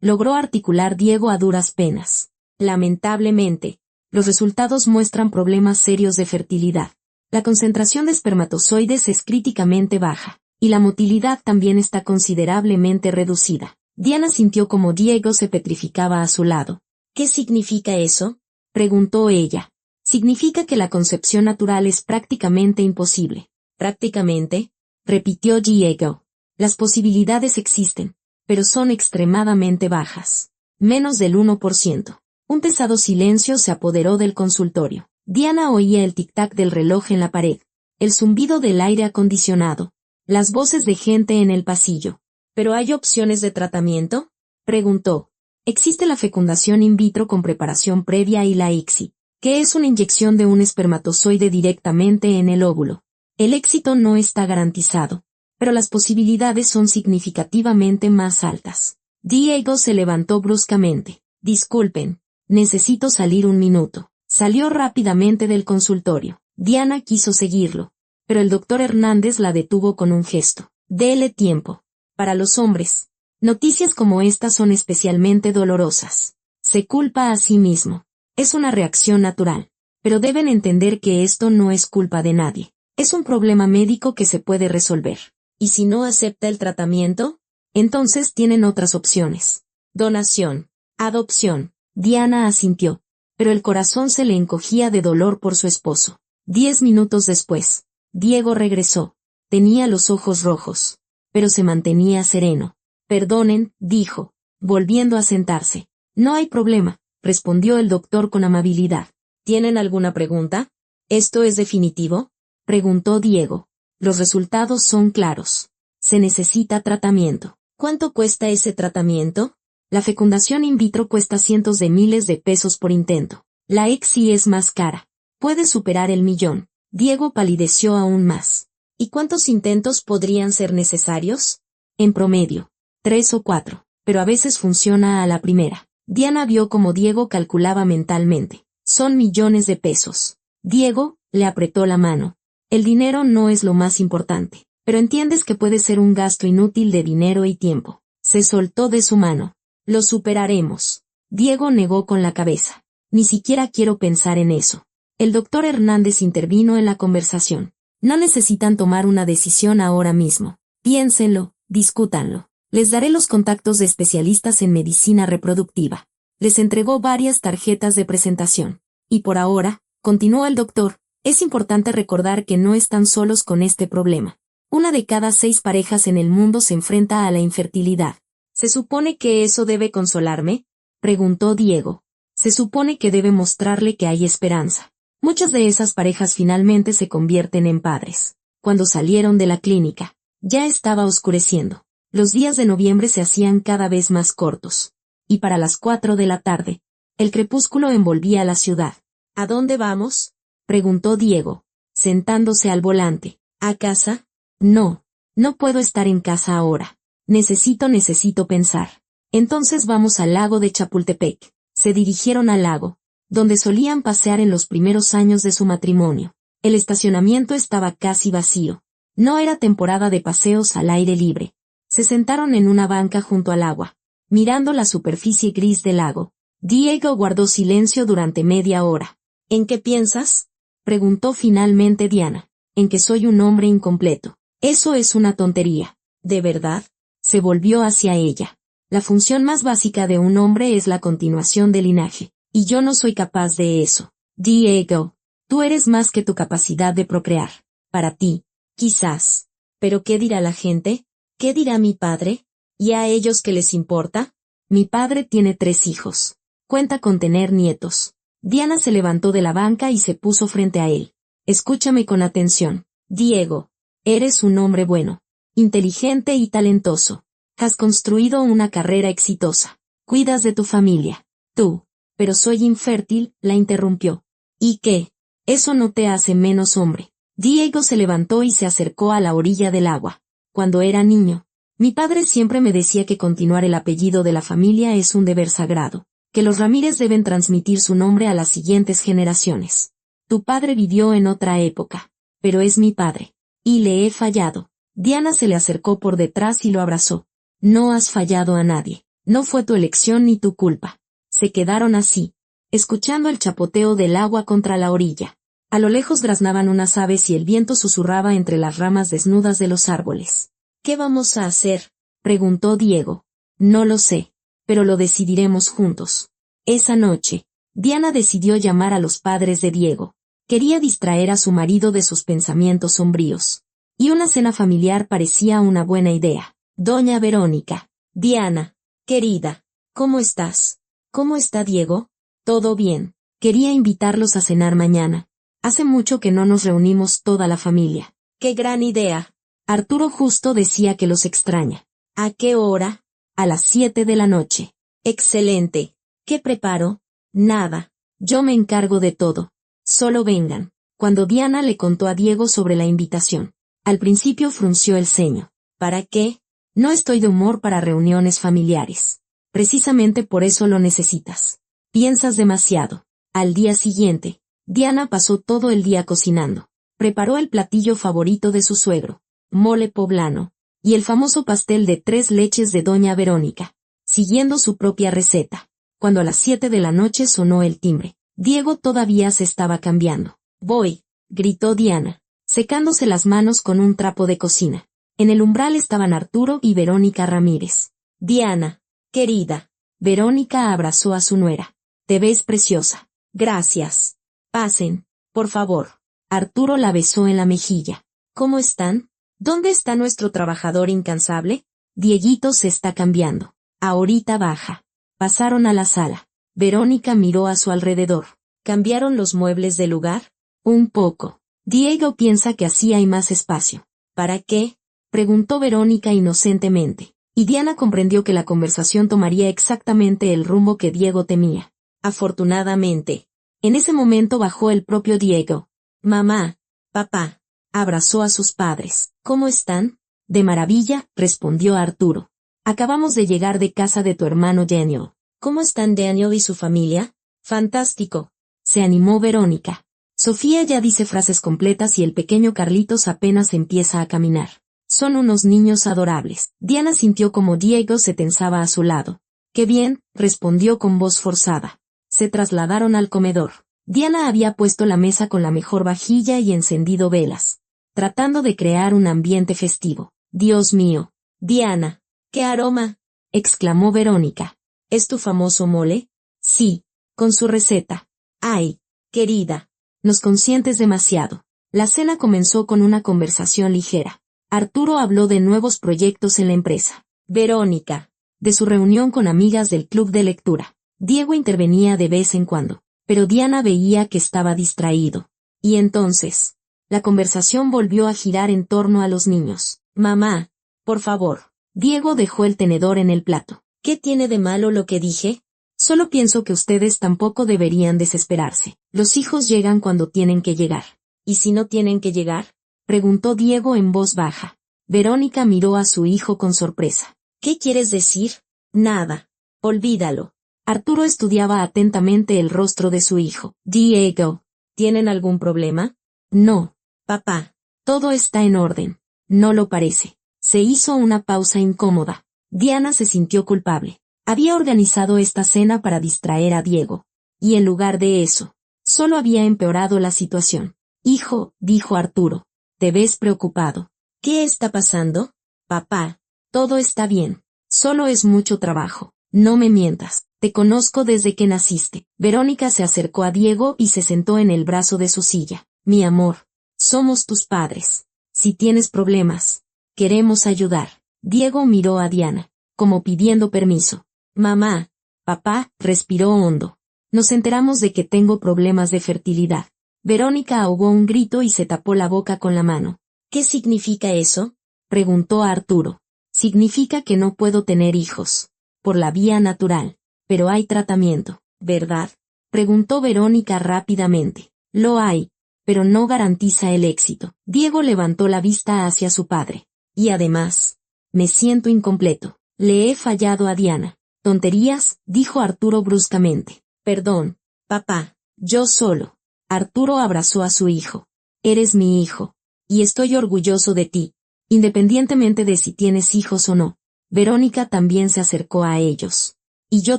A: logró articular Diego a duras penas. Lamentablemente, los resultados muestran problemas serios de fertilidad. La concentración de espermatozoides es críticamente baja, y la motilidad también está considerablemente reducida. Diana sintió como Diego se petrificaba a su lado. ¿Qué significa eso? Preguntó ella. Significa que la concepción natural es prácticamente imposible. ¿Prácticamente? Repitió Diego. Las posibilidades existen, pero son extremadamente bajas. Menos del 1%. Un pesado silencio se apoderó del consultorio. Diana oía el tic-tac del reloj en la pared, el zumbido del aire acondicionado, las voces de gente en el pasillo. ¿Pero hay opciones de tratamiento? Preguntó. Existe la fecundación in vitro con preparación previa y la ICSI, que es una inyección de un espermatozoide directamente en el óvulo. El éxito no está garantizado, pero las posibilidades son significativamente más altas. Diego se levantó bruscamente. Disculpen, necesito salir un minuto. Salió rápidamente del consultorio. Diana quiso seguirlo, pero el doctor Hernández la detuvo con un gesto. Dele tiempo. Para los hombres, noticias como esta son especialmente dolorosas. Se culpa a sí mismo. Es una reacción natural, pero deben entender que esto no es culpa de nadie. Es un problema médico que se puede resolver. ¿Y si no acepta el tratamiento? Entonces tienen otras opciones. Donación. Adopción. Diana asintió, pero el corazón se le encogía de dolor por su esposo. 10 minutos después, Diego regresó. Tenía los ojos rojos, pero se mantenía sereno. Perdonen, dijo, volviendo a sentarse. No hay problema, respondió el doctor con amabilidad. ¿Tienen alguna pregunta? ¿Esto es definitivo? Preguntó Diego. Los resultados son claros. Se necesita tratamiento. ¿Cuánto cuesta ese tratamiento? La fecundación in vitro cuesta cientos de miles de pesos por intento. La ICSI es más cara. Puede superar el 1.000.000. Diego palideció aún más. ¿Y cuántos intentos podrían ser necesarios? En promedio, 3 o 4, pero a veces funciona a la primera. Diana vio como Diego calculaba mentalmente. Son millones de pesos. Diego le apretó la mano. El dinero no es lo más importante, pero entiendes que puede ser un gasto inútil de dinero y tiempo. Se soltó de su mano. Lo superaremos. Diego negó con la cabeza. Ni siquiera quiero pensar en eso. El doctor Hernández intervino en la conversación. No necesitan tomar una decisión ahora mismo. Piénsenlo, discútanlo. Les daré los contactos de especialistas en medicina reproductiva. Les entregó varias tarjetas de presentación. Y por ahora, continuó el doctor, es importante recordar que no están solos con este problema. 1 de cada 6 parejas en el mundo se enfrenta a la infertilidad. ¿Se supone que eso debe consolarme?, preguntó Diego. Se supone que debe mostrarle que hay esperanza. Muchas de esas parejas finalmente se convierten en padres. Cuando salieron de la clínica, ya estaba oscureciendo. Los días de noviembre se hacían cada vez más cortos. Y para las 4 de la tarde, el crepúsculo envolvía la ciudad. ¿A dónde vamos?, preguntó Diego, sentándose al volante. ¿A casa? No, no puedo estar en casa ahora. Necesito pensar. Entonces vamos al lago de Chapultepec. Se dirigieron al lago, donde solían pasear en los primeros años de su matrimonio. El estacionamiento estaba casi vacío. No era temporada de paseos al aire libre. Se sentaron en una banca junto al agua, mirando la superficie gris del lago. Diego guardó silencio durante media hora. ¿En qué piensas?, preguntó finalmente Diana. En que soy un hombre incompleto. Eso es una tontería. ¿De verdad? Se volvió hacia ella. La función más básica de un hombre es la continuación del linaje, y yo no soy capaz de eso. Diego, tú eres más que tu capacidad de procrear. Para ti, quizás. ¿Pero qué dirá la gente? ¿Qué dirá mi padre? ¿Y a ellos qué les importa? Mi padre tiene 3 hijos. Cuenta con tener nietos. Diana se levantó de la banca y se puso frente a él. Escúchame con atención. Diego, eres un hombre bueno, inteligente y talentoso. Has construido una carrera exitosa. Cuidas de tu familia. Tú. Pero soy infértil, la interrumpió. ¿Y qué? Eso no te hace menos hombre. Diego se levantó y se acercó a la orilla del agua. Cuando era niño, mi padre siempre me decía que continuar el apellido de la familia es un deber sagrado, que los Ramírez deben transmitir su nombre a las siguientes generaciones. Tu padre vivió en otra época, pero es mi padre. Y le he fallado. Diana se le acercó por detrás y lo abrazó. No has fallado a nadie. No fue tu elección ni tu culpa. Se quedaron así, escuchando el chapoteo del agua contra la orilla. A lo lejos graznaban unas aves y el viento susurraba entre las ramas desnudas de los árboles. ¿Qué vamos a hacer?, preguntó Diego. No lo sé, pero lo decidiremos juntos. Esa noche, Diana decidió llamar a los padres de Diego. Quería distraer a su marido de sus pensamientos sombríos. Y una cena familiar parecía una buena idea. Doña Verónica. Diana, querida, ¿cómo estás? ¿Cómo está Diego? Todo bien. Quería invitarlos a cenar mañana. Hace mucho que no nos reunimos toda la familia. ¡Qué gran idea! Arturo justo decía que los extraña. ¿A qué hora? A las 7 de la noche. Excelente. ¿Qué preparo? Nada. Yo me encargo de todo. Solo vengan. Cuando Diana le contó a Diego sobre la invitación, al principio frunció el ceño. ¿Para qué? No estoy de humor para reuniones familiares. Precisamente por eso lo necesitas. Piensas demasiado. Al día siguiente, Diana pasó todo el día cocinando. Preparó el platillo favorito de su suegro, mole poblano, y el famoso pastel de 3 leches de Doña Verónica, siguiendo su propia receta. Cuando a las 7 de la noche sonó el timbre, Diego todavía se estaba cambiando. «Voy», gritó Diana, secándose las manos con un trapo de cocina. En el umbral estaban Arturo y Verónica Ramírez. «Diana, querida». Verónica abrazó a su nuera. «Te ves preciosa». «Gracias». «Pasen, por favor». Arturo la besó en la mejilla. «¿Cómo están? ¿Dónde está nuestro trabajador incansable?» «Dieguito se está cambiando. Ahorita baja». Pasaron a la sala. Verónica miró a su alrededor. ¿Cambiaron los muebles de lugar? Un poco. Diego piensa que así hay más espacio. ¿Para qué?, preguntó Verónica inocentemente. Y Diana comprendió que la conversación tomaría exactamente el rumbo que Diego temía. Afortunadamente, en ese momento bajó el propio Diego. «Mamá, papá», abrazó a sus padres. «¿Cómo están?» «De maravilla», respondió Arturo. «Acabamos de llegar de casa de tu hermano Daniel». «¿Cómo están Daniel y su familia?» «Fantástico», se animó Verónica. Sofía ya dice frases completas y el pequeño Carlitos apenas empieza a caminar. Son unos niños adorables. Diana sintió como Diego se tensaba a su lado. «Qué bien», respondió con voz forzada. Se trasladaron al comedor. Diana había puesto la mesa con la mejor vajilla y encendido velas, tratando de crear un ambiente festivo. «Dios mío, Diana, qué aroma», exclamó Verónica. «¿Es tu famoso mole?» «Sí, con su receta». «Ay, querida, nos consientes demasiado». La cena comenzó con una conversación ligera. Arturo habló de nuevos proyectos en la empresa. «Verónica, de su reunión con amigas del club de lectura. Diego intervenía de vez en cuando, pero Diana veía que estaba distraído. Y entonces, la conversación volvió a girar en torno a los niños. Mamá, por favor. Diego dejó el tenedor en el plato. ¿Qué tiene de malo lo que dije? Solo pienso que ustedes tampoco deberían desesperarse. Los hijos llegan cuando tienen que llegar. ¿Y si no tienen que llegar? Preguntó Diego en voz baja. Verónica miró a su hijo con sorpresa. ¿Qué quieres decir? Nada. Olvídalo. Arturo estudiaba atentamente el rostro de su hijo. Diego, ¿tienen algún problema? No, papá. Todo está en orden. No lo parece. Se hizo una pausa incómoda. Diana se sintió culpable. Había organizado esta cena para distraer a Diego. Y en lugar de eso, solo había empeorado la situación. Hijo, dijo Arturo, te ves preocupado. ¿Qué está pasando? Papá, todo está bien. Solo es mucho trabajo. No me mientas. Te conozco desde que naciste. Verónica se acercó a Diego y se sentó en el brazo de su silla. Mi amor, somos tus padres. Si tienes problemas, queremos ayudar. Diego miró a Diana, como pidiendo permiso. Mamá, papá, respiró hondo. Nos enteramos de que tengo problemas de fertilidad. Verónica ahogó un grito y se tapó la boca con la mano. ¿Qué significa eso? Preguntó a Arturo. Significa que no puedo tener hijos. Por la vía natural. Pero hay tratamiento, ¿verdad? Preguntó Verónica rápidamente. Lo hay, pero no garantiza el éxito. Diego levantó la vista hacia su padre. Y además, me siento incompleto. Le he fallado a Diana. Tonterías, dijo Arturo bruscamente. Perdón, papá, yo solo. Arturo abrazó a su hijo. Eres mi hijo. Y estoy orgulloso de ti, independientemente de si tienes hijos o no. Verónica también se acercó a ellos. Y yo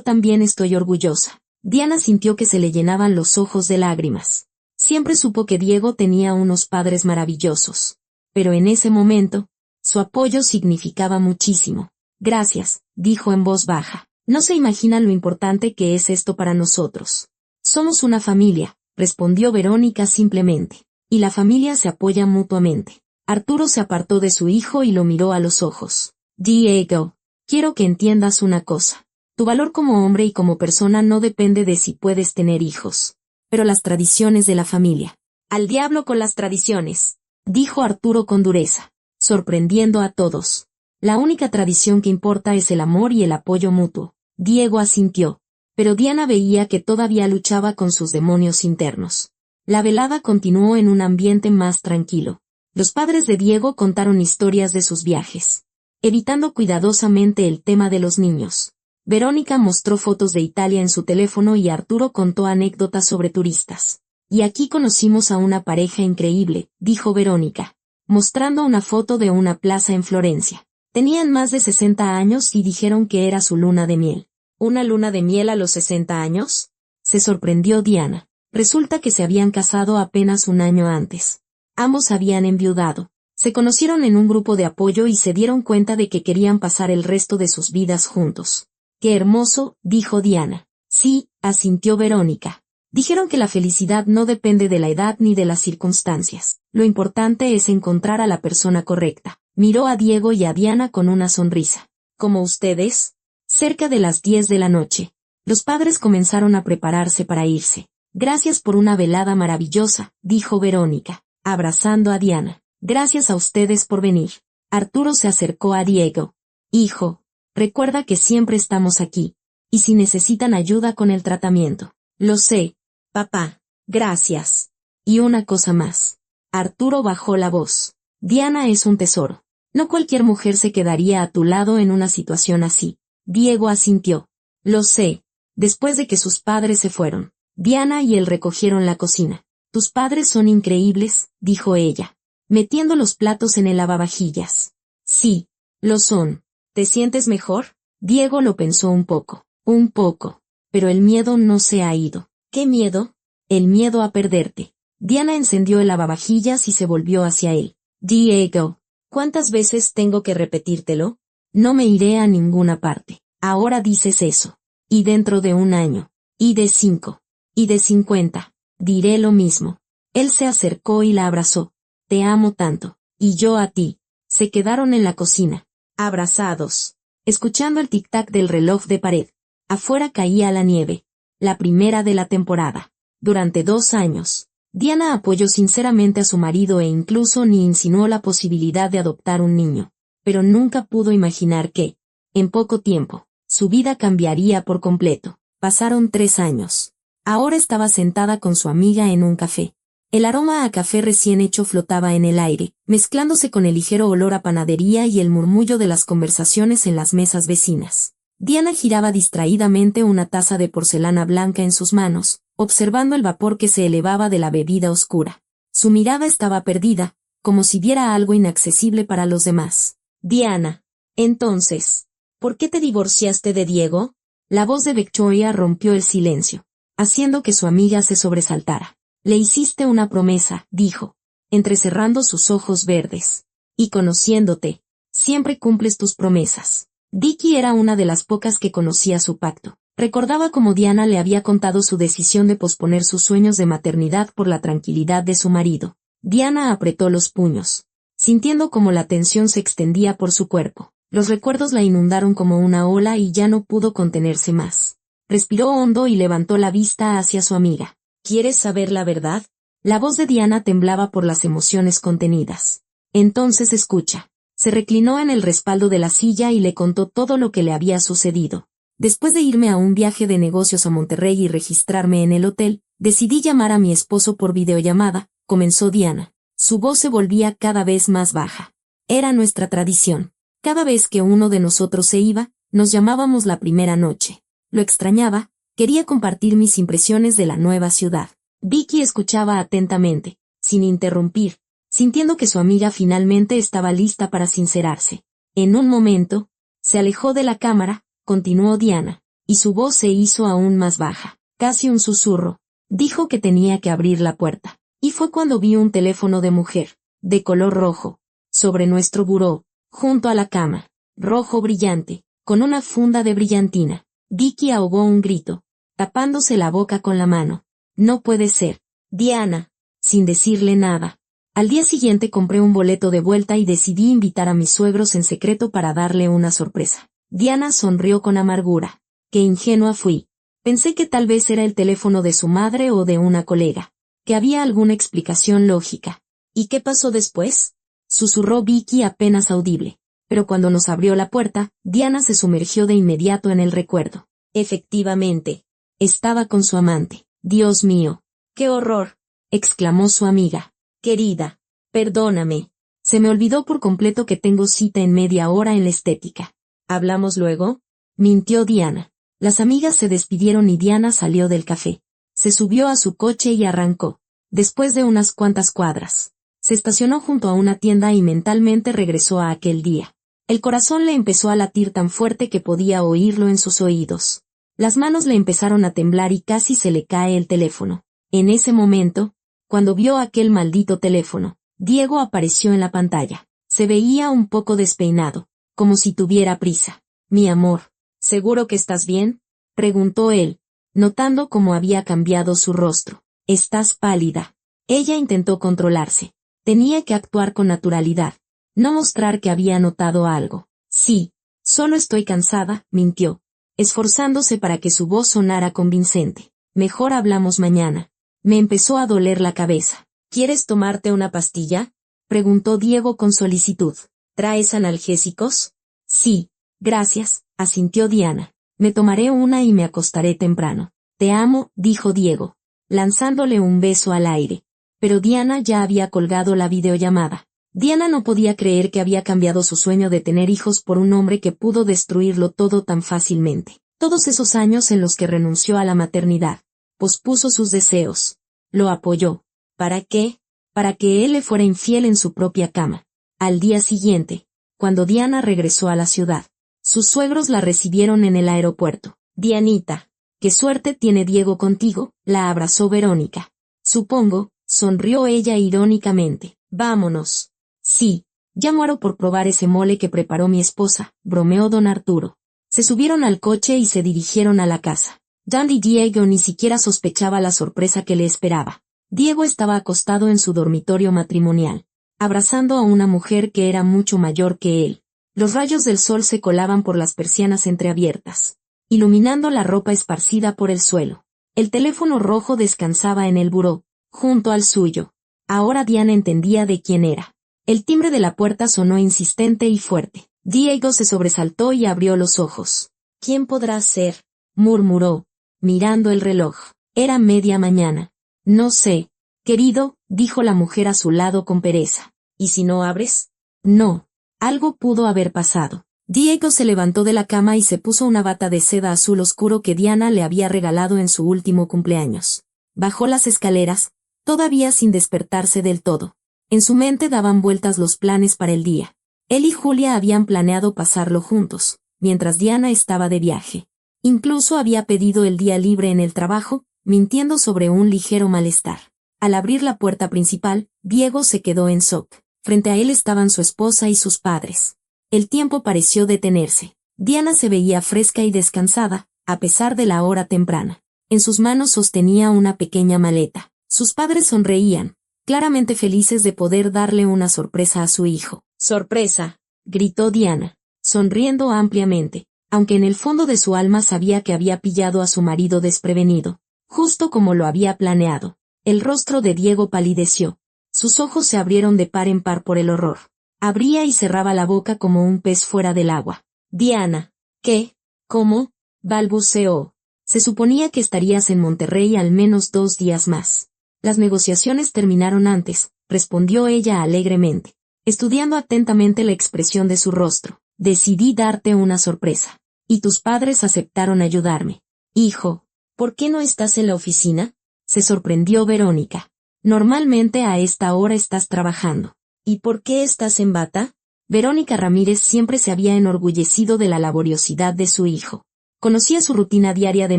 A: también estoy orgullosa. Diana sintió que se le llenaban los ojos de lágrimas. Siempre supo que Diego tenía unos padres maravillosos. Pero en ese momento, su apoyo significaba muchísimo. Gracias, dijo en voz baja. No se imaginan lo importante que es esto para nosotros. Somos una familia, respondió Verónica simplemente. Y la familia se apoya mutuamente. Arturo se apartó de su hijo y lo miró a los ojos. Diego, quiero que entiendas una cosa. Tu valor como hombre y como persona no depende de si puedes tener hijos. Pero las tradiciones de la familia. Al diablo con las tradiciones, dijo Arturo con dureza, sorprendiendo a todos. La única tradición que importa es el amor y el apoyo mutuo. Diego asintió, pero Diana veía que todavía luchaba con sus demonios internos. La velada continuó en un ambiente más tranquilo. Los padres de Diego contaron historias de sus viajes, evitando cuidadosamente el tema de los niños. Verónica mostró fotos de Italia en su teléfono y Arturo contó anécdotas sobre turistas. Y aquí conocimos a una pareja increíble, dijo Verónica, mostrando una foto de una plaza en Florencia. Tenían más de 60 años y dijeron que era su luna de miel. ¿Una luna de miel a los 60 años? Se sorprendió Diana. Resulta que se habían casado apenas un año antes. Ambos habían enviudado. Se conocieron en un grupo de apoyo y se dieron cuenta de que querían pasar el resto de sus vidas juntos. ¡Qué hermoso!, dijo Diana. Sí, asintió Verónica. Dijeron que la felicidad no depende de la edad ni de las circunstancias. Lo importante es encontrar a la persona correcta. Miró a Diego y a Diana con una sonrisa. ¿Como ustedes? Cerca de las 10 de la noche. Los padres comenzaron a prepararse para irse. Gracias por una velada maravillosa, dijo Verónica, abrazando a Diana. Gracias a ustedes por venir. Arturo se acercó a Diego. Hijo, recuerda que siempre estamos aquí. Y si necesitan ayuda con el tratamiento. Lo sé, papá. Gracias. Y una cosa más. Arturo bajó la voz. Diana es un tesoro. No cualquier mujer se quedaría a tu lado en una situación así. Diego asintió. Lo sé. Después de que sus padres se fueron, Diana y él recogieron la cocina. Tus padres son increíbles, dijo ella, metiendo los platos en el lavavajillas. Sí, lo son. ¿Te sientes mejor? Diego lo pensó un poco, pero el miedo no se ha ido. ¿Qué miedo? El miedo a perderte. Diana encendió el lavavajillas y se volvió hacia él. Diego, ¿cuántas veces tengo que repetírtelo? No me iré a ninguna parte. Ahora dices eso. Y dentro de un año. Y de 5. Y de 50. Diré lo mismo. Él se acercó y la abrazó. Te amo tanto. Y yo a ti. Se quedaron en la cocina, abrazados. escuchando el tic-tac del reloj de pared. Afuera caía la nieve, la primera de la temporada. Durante 2 años, Diana apoyó sinceramente a su marido e incluso ni insinuó la posibilidad de adoptar un niño, pero nunca pudo imaginar que, en poco tiempo, su vida cambiaría por completo. Pasaron 3 años. Ahora estaba sentada con su amiga en un café. El aroma a café recién hecho flotaba en el aire, mezclándose con el ligero olor a panadería y el murmullo de las conversaciones en las mesas vecinas. Diana giraba distraídamente una taza de porcelana blanca en sus manos, observando el vapor que se elevaba de la bebida oscura. Su mirada estaba perdida, como si viera algo inaccesible para los demás. Diana, entonces, ¿por qué te divorciaste de Diego? La voz de Victoria rompió el silencio, haciendo que su amiga se sobresaltara. Le hiciste una promesa, dijo, entrecerrando sus ojos verdes. Y conociéndote, siempre cumples tus promesas. Vicky era una de las pocas que conocía su pacto. Recordaba cómo Diana le había contado su decisión de posponer sus sueños de maternidad por la tranquilidad de su marido. Diana apretó los puños, sintiendo cómo la tensión se extendía por su cuerpo. Los recuerdos la inundaron como una ola y ya no pudo contenerse más. Respiró hondo y levantó la vista hacia su amiga. ¿Quieres saber la verdad? La voz de Diana temblaba por las emociones contenidas. Entonces escucha. Se reclinó en el respaldo de la silla y le contó todo lo que le había sucedido. Después de irme a un viaje de negocios a Monterrey y registrarme en el hotel, decidí llamar a mi esposo por videollamada, comenzó Diana. Su voz se volvía cada vez más baja. Era nuestra tradición. Cada vez que uno de nosotros se iba, nos llamábamos la primera noche. Lo extrañaba, quería compartir mis impresiones de la nueva ciudad. Vicky escuchaba atentamente, sin interrumpir, sintiendo que su amiga finalmente estaba lista para sincerarse. En un momento, se alejó de la cámara, continuó Diana, y su voz se hizo aún más baja, casi un susurro. Dijo que tenía que abrir la puerta, y fue cuando vi un teléfono de mujer, de color rojo, sobre nuestro buró, junto a la cama, rojo brillante, con una funda de brillantina. Vicky ahogó un grito, tapándose la boca con la mano. No puede ser. Diana, sin decirle nada. Al día siguiente compré un boleto de vuelta y decidí invitar a mis suegros en secreto para darle una sorpresa. Diana sonrió con amargura. Qué ingenua fui. Pensé que tal vez era el teléfono de su madre o de una colega, que había alguna explicación lógica. ¿Y qué pasó después? Susurró Vicky apenas audible. Pero cuando nos abrió la puerta, Diana se sumergió de inmediato en el recuerdo. Efectivamente, estaba con su amante. Dios mío, qué horror, exclamó su amiga. Querida, perdóname. Se me olvidó por completo que tengo cita en media hora en la estética. ¿Hablamos luego? Mintió Diana. Las amigas se despidieron y Diana salió del café. Se subió a su coche y arrancó. Después de unas cuantas cuadras, se estacionó junto a una tienda y mentalmente regresó a aquel día. El corazón le empezó a latir tan fuerte que podía oírlo en sus oídos. Las manos le empezaron a temblar y casi se le cae el teléfono. En ese momento, cuando vio aquel maldito teléfono, Diego apareció en la pantalla. Se veía un poco despeinado, como si tuviera prisa. Mi amor, ¿seguro que estás bien?, preguntó él, notando cómo había cambiado su rostro. Estás pálida. Ella intentó controlarse. Tenía que actuar con naturalidad, no mostrar que había notado algo. Sí, solo estoy cansada, mintió, esforzándose para que su voz sonara convincente. Mejor hablamos mañana. Me empezó a doler la cabeza. ¿Quieres tomarte una pastilla?, preguntó Diego con solicitud. ¿Traes analgésicos? Sí, gracias, asintió Diana. Me tomaré una y me acostaré temprano. Te amo, dijo Diego, lanzándole un beso al aire. Pero Diana ya había colgado la videollamada. Diana no podía creer que había cambiado su sueño de tener hijos por un hombre que pudo destruirlo todo tan fácilmente. Todos esos años en los que renunció a la maternidad, pospuso sus deseos, lo apoyó. ¿Para qué? Para que él le fuera infiel en su propia cama. Al día siguiente, cuando Diana regresó a la ciudad, sus suegros la recibieron en el aeropuerto. Dianita, qué suerte tiene Diego contigo, la abrazó Verónica. Supongo, sonrió ella irónicamente. Vámonos. Sí, ya muero por probar ese mole que preparó mi esposa, bromeó don Arturo. Se subieron al coche y se dirigieron a la casa. Dandy Diego ni siquiera sospechaba la sorpresa que le esperaba. Diego estaba acostado en su dormitorio matrimonial, abrazando a una mujer que era mucho mayor que él. Los rayos del sol se colaban por las persianas entreabiertas, iluminando la ropa esparcida por el suelo. El teléfono rojo descansaba en el buró, junto al suyo. Ahora Diana entendía de quién era. El timbre de la puerta sonó insistente y fuerte. Diego se sobresaltó y abrió los ojos. «¿Quién podrá ser?», murmuró, mirando el reloj. Era media mañana. «No sé, querido», dijo la mujer a su lado con pereza. «¿Y si no abres?». «No». Algo pudo haber pasado. Diego se levantó de la cama y se puso una bata de seda azul oscuro que Diana le había regalado en su último cumpleaños. Bajó las escaleras, todavía sin despertarse del todo. En su mente daban vueltas los planes para el día. Él y Julia habían planeado pasarlo juntos, mientras Diana estaba de viaje. Incluso había pedido el día libre en el trabajo, mintiendo sobre un ligero malestar. Al abrir la puerta principal, Diego se quedó en shock. Frente a él estaban su esposa y sus padres. El tiempo pareció detenerse. Diana se veía fresca y descansada, a pesar de la hora temprana. En sus manos sostenía una pequeña maleta. Sus padres sonreían, claramente felices de poder darle una sorpresa a su hijo. «¡Sorpresa!», gritó Diana, sonriendo ampliamente, aunque en el fondo de su alma sabía que había pillado a su marido desprevenido, justo como lo había planeado. El rostro de Diego palideció. Sus ojos se abrieron de par en par por el horror. Abría y cerraba la boca como un pez fuera del agua. «Diana». «¿Qué? ¿Cómo?», balbuceó. «Se suponía que estarías en Monterrey al menos 2 días más». «Las negociaciones terminaron antes», respondió ella alegremente, estudiando atentamente la expresión de su rostro. «Decidí darte una sorpresa. Y tus padres aceptaron ayudarme». «Hijo, ¿por qué no estás en la oficina?», se sorprendió Verónica. «Normalmente a esta hora estás trabajando». «¿Y por qué estás en bata?». Verónica Ramírez siempre se había enorgullecido de la laboriosidad de su hijo. Conocía su rutina diaria de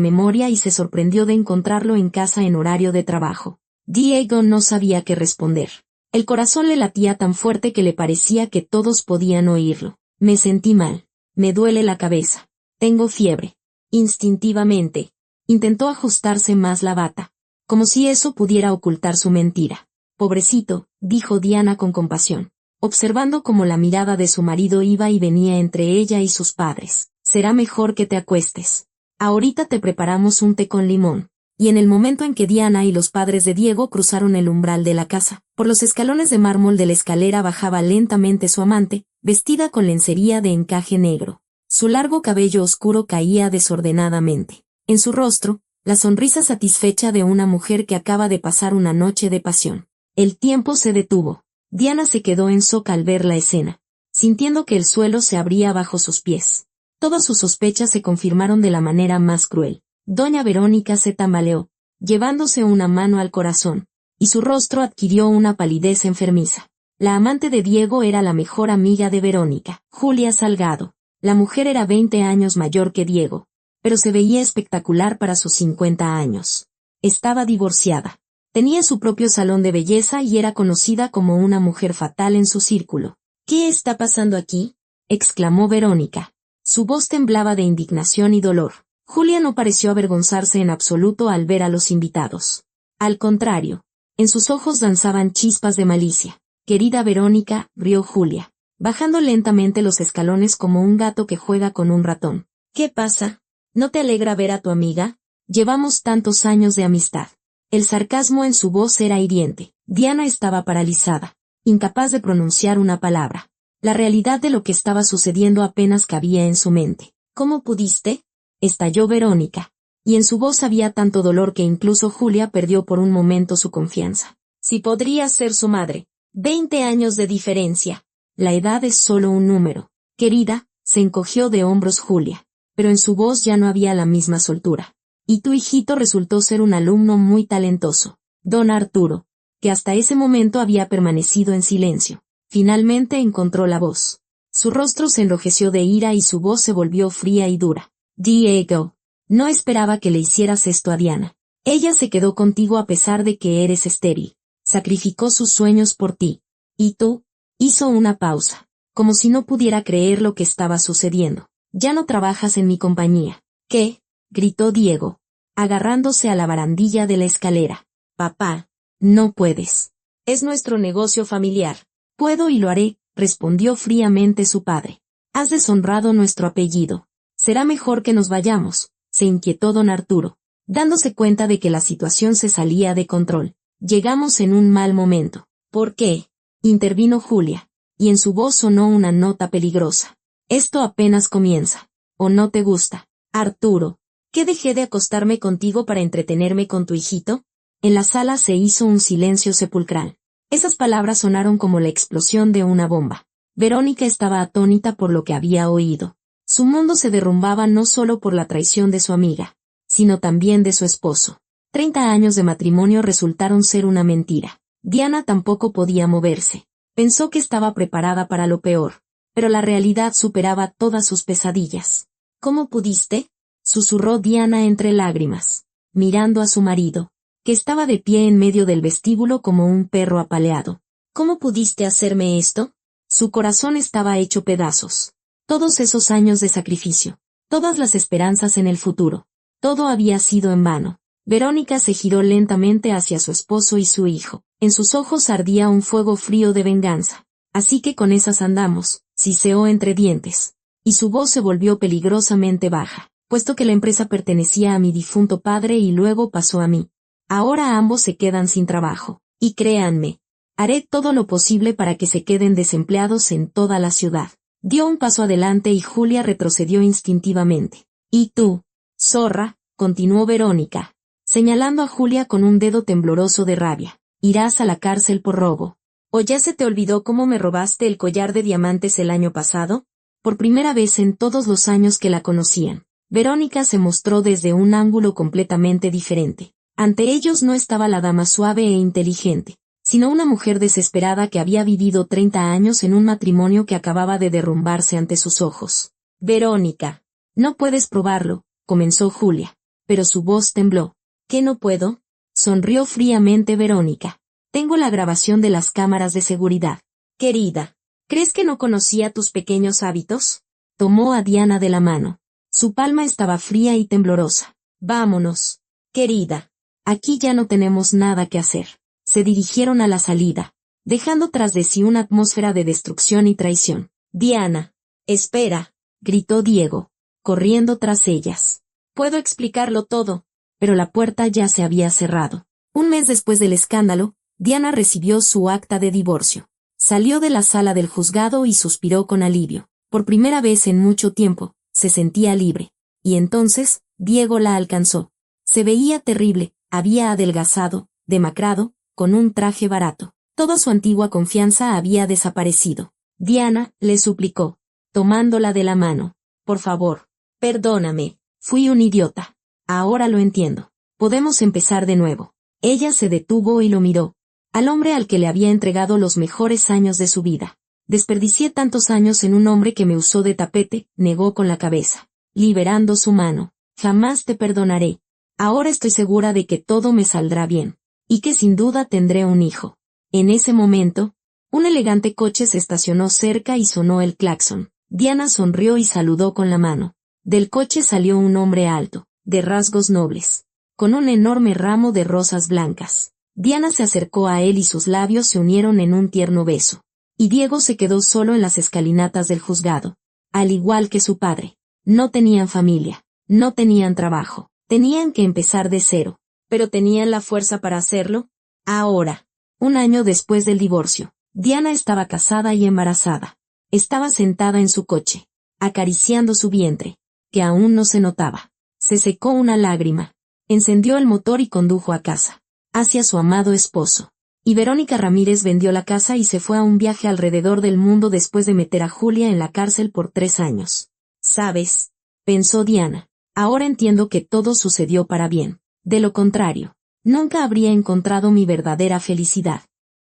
A: memoria y se sorprendió de encontrarlo en casa en horario de trabajo. Diego no sabía qué responder. El corazón le latía tan fuerte que le parecía que todos podían oírlo. «Me sentí mal. Me duele la cabeza. Tengo fiebre». Instintivamente, intentó ajustarse más la bata, como si eso pudiera ocultar su mentira. «Pobrecito», dijo Diana con compasión, observando cómo la mirada de su marido iba y venía entre ella y sus padres. «Será mejor que te acuestes. Ahorita te preparamos un té con limón». Y en el momento en que Diana y los padres de Diego cruzaron el umbral de la casa, por los escalones de mármol de la escalera bajaba lentamente su amante, vestida con lencería de encaje negro. Su largo cabello oscuro caía desordenadamente. En su rostro, la sonrisa satisfecha de una mujer que acaba de pasar una noche de pasión. El tiempo se detuvo. Diana se quedó en shock al ver la escena, sintiendo que el suelo se abría bajo sus pies. Todas sus sospechas se confirmaron de la manera más cruel. Doña Verónica se tambaleó, llevándose una mano al corazón, y su rostro adquirió una palidez enfermiza. La amante de Diego era la mejor amiga de Verónica, Julia Salgado. La mujer era 20 años mayor que Diego, pero se veía espectacular para sus 50 años. Estaba divorciada. Tenía su propio salón de belleza y era conocida como una mujer fatal en su círculo. «¿Qué está pasando aquí?», exclamó Verónica. Su voz temblaba de indignación y dolor. Julia no pareció avergonzarse en absoluto al ver a los invitados. Al contrario, en sus ojos danzaban chispas de malicia. «Querida Verónica», rió Julia, bajando lentamente los escalones como un gato que juega con un ratón. «¿Qué pasa? ¿No te alegra ver a tu amiga? Llevamos tantos años de amistad». El sarcasmo en su voz era hiriente. Diana estaba paralizada, incapaz de pronunciar una palabra. La realidad de lo que estaba sucediendo apenas cabía en su mente. «¿Cómo pudiste?», estalló Verónica, y en su voz había tanto dolor que incluso Julia perdió por un momento su confianza. «Si podría ser su madre. 20 años de diferencia. La edad es solo un número». «Querida», se encogió de hombros Julia, pero en su voz ya no había la misma soltura. «Y tu hijito resultó ser un alumno muy talentoso, don Arturo», que hasta ese momento había permanecido en silencio. Finalmente encontró la voz. Su rostro se enrojeció de ira y su voz se volvió fría y dura. «Diego, no esperaba que le hicieras esto a Diana. Ella se quedó contigo a pesar de que eres estéril. Sacrificó sus sueños por ti. ¿Y tú?». Hizo una pausa, como si no pudiera creer lo que estaba sucediendo. «Ya no trabajas en mi compañía». «¿Qué?», gritó Diego, agarrándose a la barandilla de la escalera. «Papá, no puedes. Es nuestro negocio familiar». «Puedo y lo haré», respondió fríamente su padre. Has deshonrado nuestro apellido. Será mejor que nos vayamos, se inquietó don Arturo, dándose cuenta de que la situación se salía de control. Llegamos en un mal momento. ¿Por qué? Intervino Julia, y en su voz sonó una nota peligrosa. Esto apenas comienza. ¿O no te gusta? Arturo, ¿qué dejé de acostarme contigo para entretenerme con tu hijito? En la sala se hizo un silencio sepulcral. Esas palabras sonaron como la explosión de una bomba. Verónica estaba atónita por lo que había oído. Su mundo se derrumbaba no solo por la traición de su amiga, sino también de su esposo. 30 años de matrimonio resultaron ser una mentira. Diana tampoco podía moverse. Pensó que estaba preparada para lo peor, pero la realidad superaba todas sus pesadillas. ¿Cómo pudiste? Susurró Diana entre lágrimas, mirando a su marido, que estaba de pie en medio del vestíbulo como un perro apaleado. ¿Cómo pudiste hacerme esto? Su corazón estaba hecho pedazos. Todos esos años de sacrificio, todas las esperanzas en el futuro, todo había sido en vano. Verónica se giró lentamente hacia su esposo y su hijo. En sus ojos ardía un fuego frío de venganza. Así que con esas andamos, siseó entre dientes. Y su voz se volvió peligrosamente baja, puesto que la empresa pertenecía a mi difunto padre y luego pasó a mí. Ahora ambos se quedan sin trabajo. Y créanme, haré todo lo posible para que se queden desempleados en toda la ciudad. Dio un paso adelante y Julia retrocedió instintivamente. ¿Y tú, zorra?, continuó Verónica, señalando a Julia con un dedo tembloroso de rabia. Irás a la cárcel por robo. ¿O ya se te olvidó cómo me robaste el collar de diamantes el año pasado? Por primera vez en todos los años que la conocían, Verónica se mostró desde un ángulo completamente diferente. Ante ellos no estaba la dama suave e inteligente, sino una mujer desesperada que había vivido 30 años en un matrimonio que acababa de derrumbarse ante sus ojos. Verónica, no puedes probarlo, comenzó Julia, pero su voz tembló. ¿Qué no puedo? Sonrió fríamente Verónica. Tengo la grabación de las cámaras de seguridad. Querida, ¿crees que no conocía tus pequeños hábitos? Tomó a Diana de la mano. Su palma estaba fría y temblorosa. Vámonos, querida. Aquí ya no tenemos nada que hacer. Se dirigieron a la salida, dejando tras de sí una atmósfera de destrucción y traición. Diana, espera, gritó Diego, corriendo tras ellas. Puedo explicarlo todo, pero la puerta ya se había cerrado. Un mes después del escándalo, Diana recibió su acta de divorcio. Salió de la sala del juzgado y suspiró con alivio. Por primera vez en mucho tiempo, se sentía libre. Y entonces, Diego la alcanzó. Se veía terrible, había adelgazado, demacrado, con un traje barato. Toda su antigua confianza había desaparecido. Diana le suplicó, tomándola de la mano. Por favor, perdóname, fui un idiota. Ahora lo entiendo. Podemos empezar de nuevo. Ella se detuvo y lo miró. Al hombre al que le había entregado los mejores años de su vida. Desperdicié tantos años en un hombre que me usó de tapete, negó con la cabeza, liberando su mano. Jamás te perdonaré. Ahora estoy segura de que todo me saldrá bien. Y que sin duda tendré un hijo. En ese momento, un elegante coche se estacionó cerca y sonó el claxon. Diana sonrió y saludó con la mano. Del coche salió un hombre alto, de rasgos nobles, con un enorme ramo de rosas blancas. Diana se acercó a él y sus labios se unieron en un tierno beso. Y Diego se quedó solo en las escalinatas del juzgado. Al igual que su padre. No tenían familia, no tenían trabajo, tenían que empezar de cero. ¿Pero tenían la fuerza para hacerlo? Ahora, un año después del divorcio, Diana estaba casada y embarazada. Estaba sentada en su coche, acariciando su vientre, que aún no se notaba. Se secó una lágrima, encendió el motor y condujo a casa, hacia su amado esposo. Y Verónica Ramírez vendió la casa y se fue a un viaje alrededor del mundo después de meter a Julia en la cárcel por 3 años. ¿Sabes?, pensó Diana, ahora entiendo que todo sucedió para bien. De lo contrario, nunca habría encontrado mi verdadera felicidad.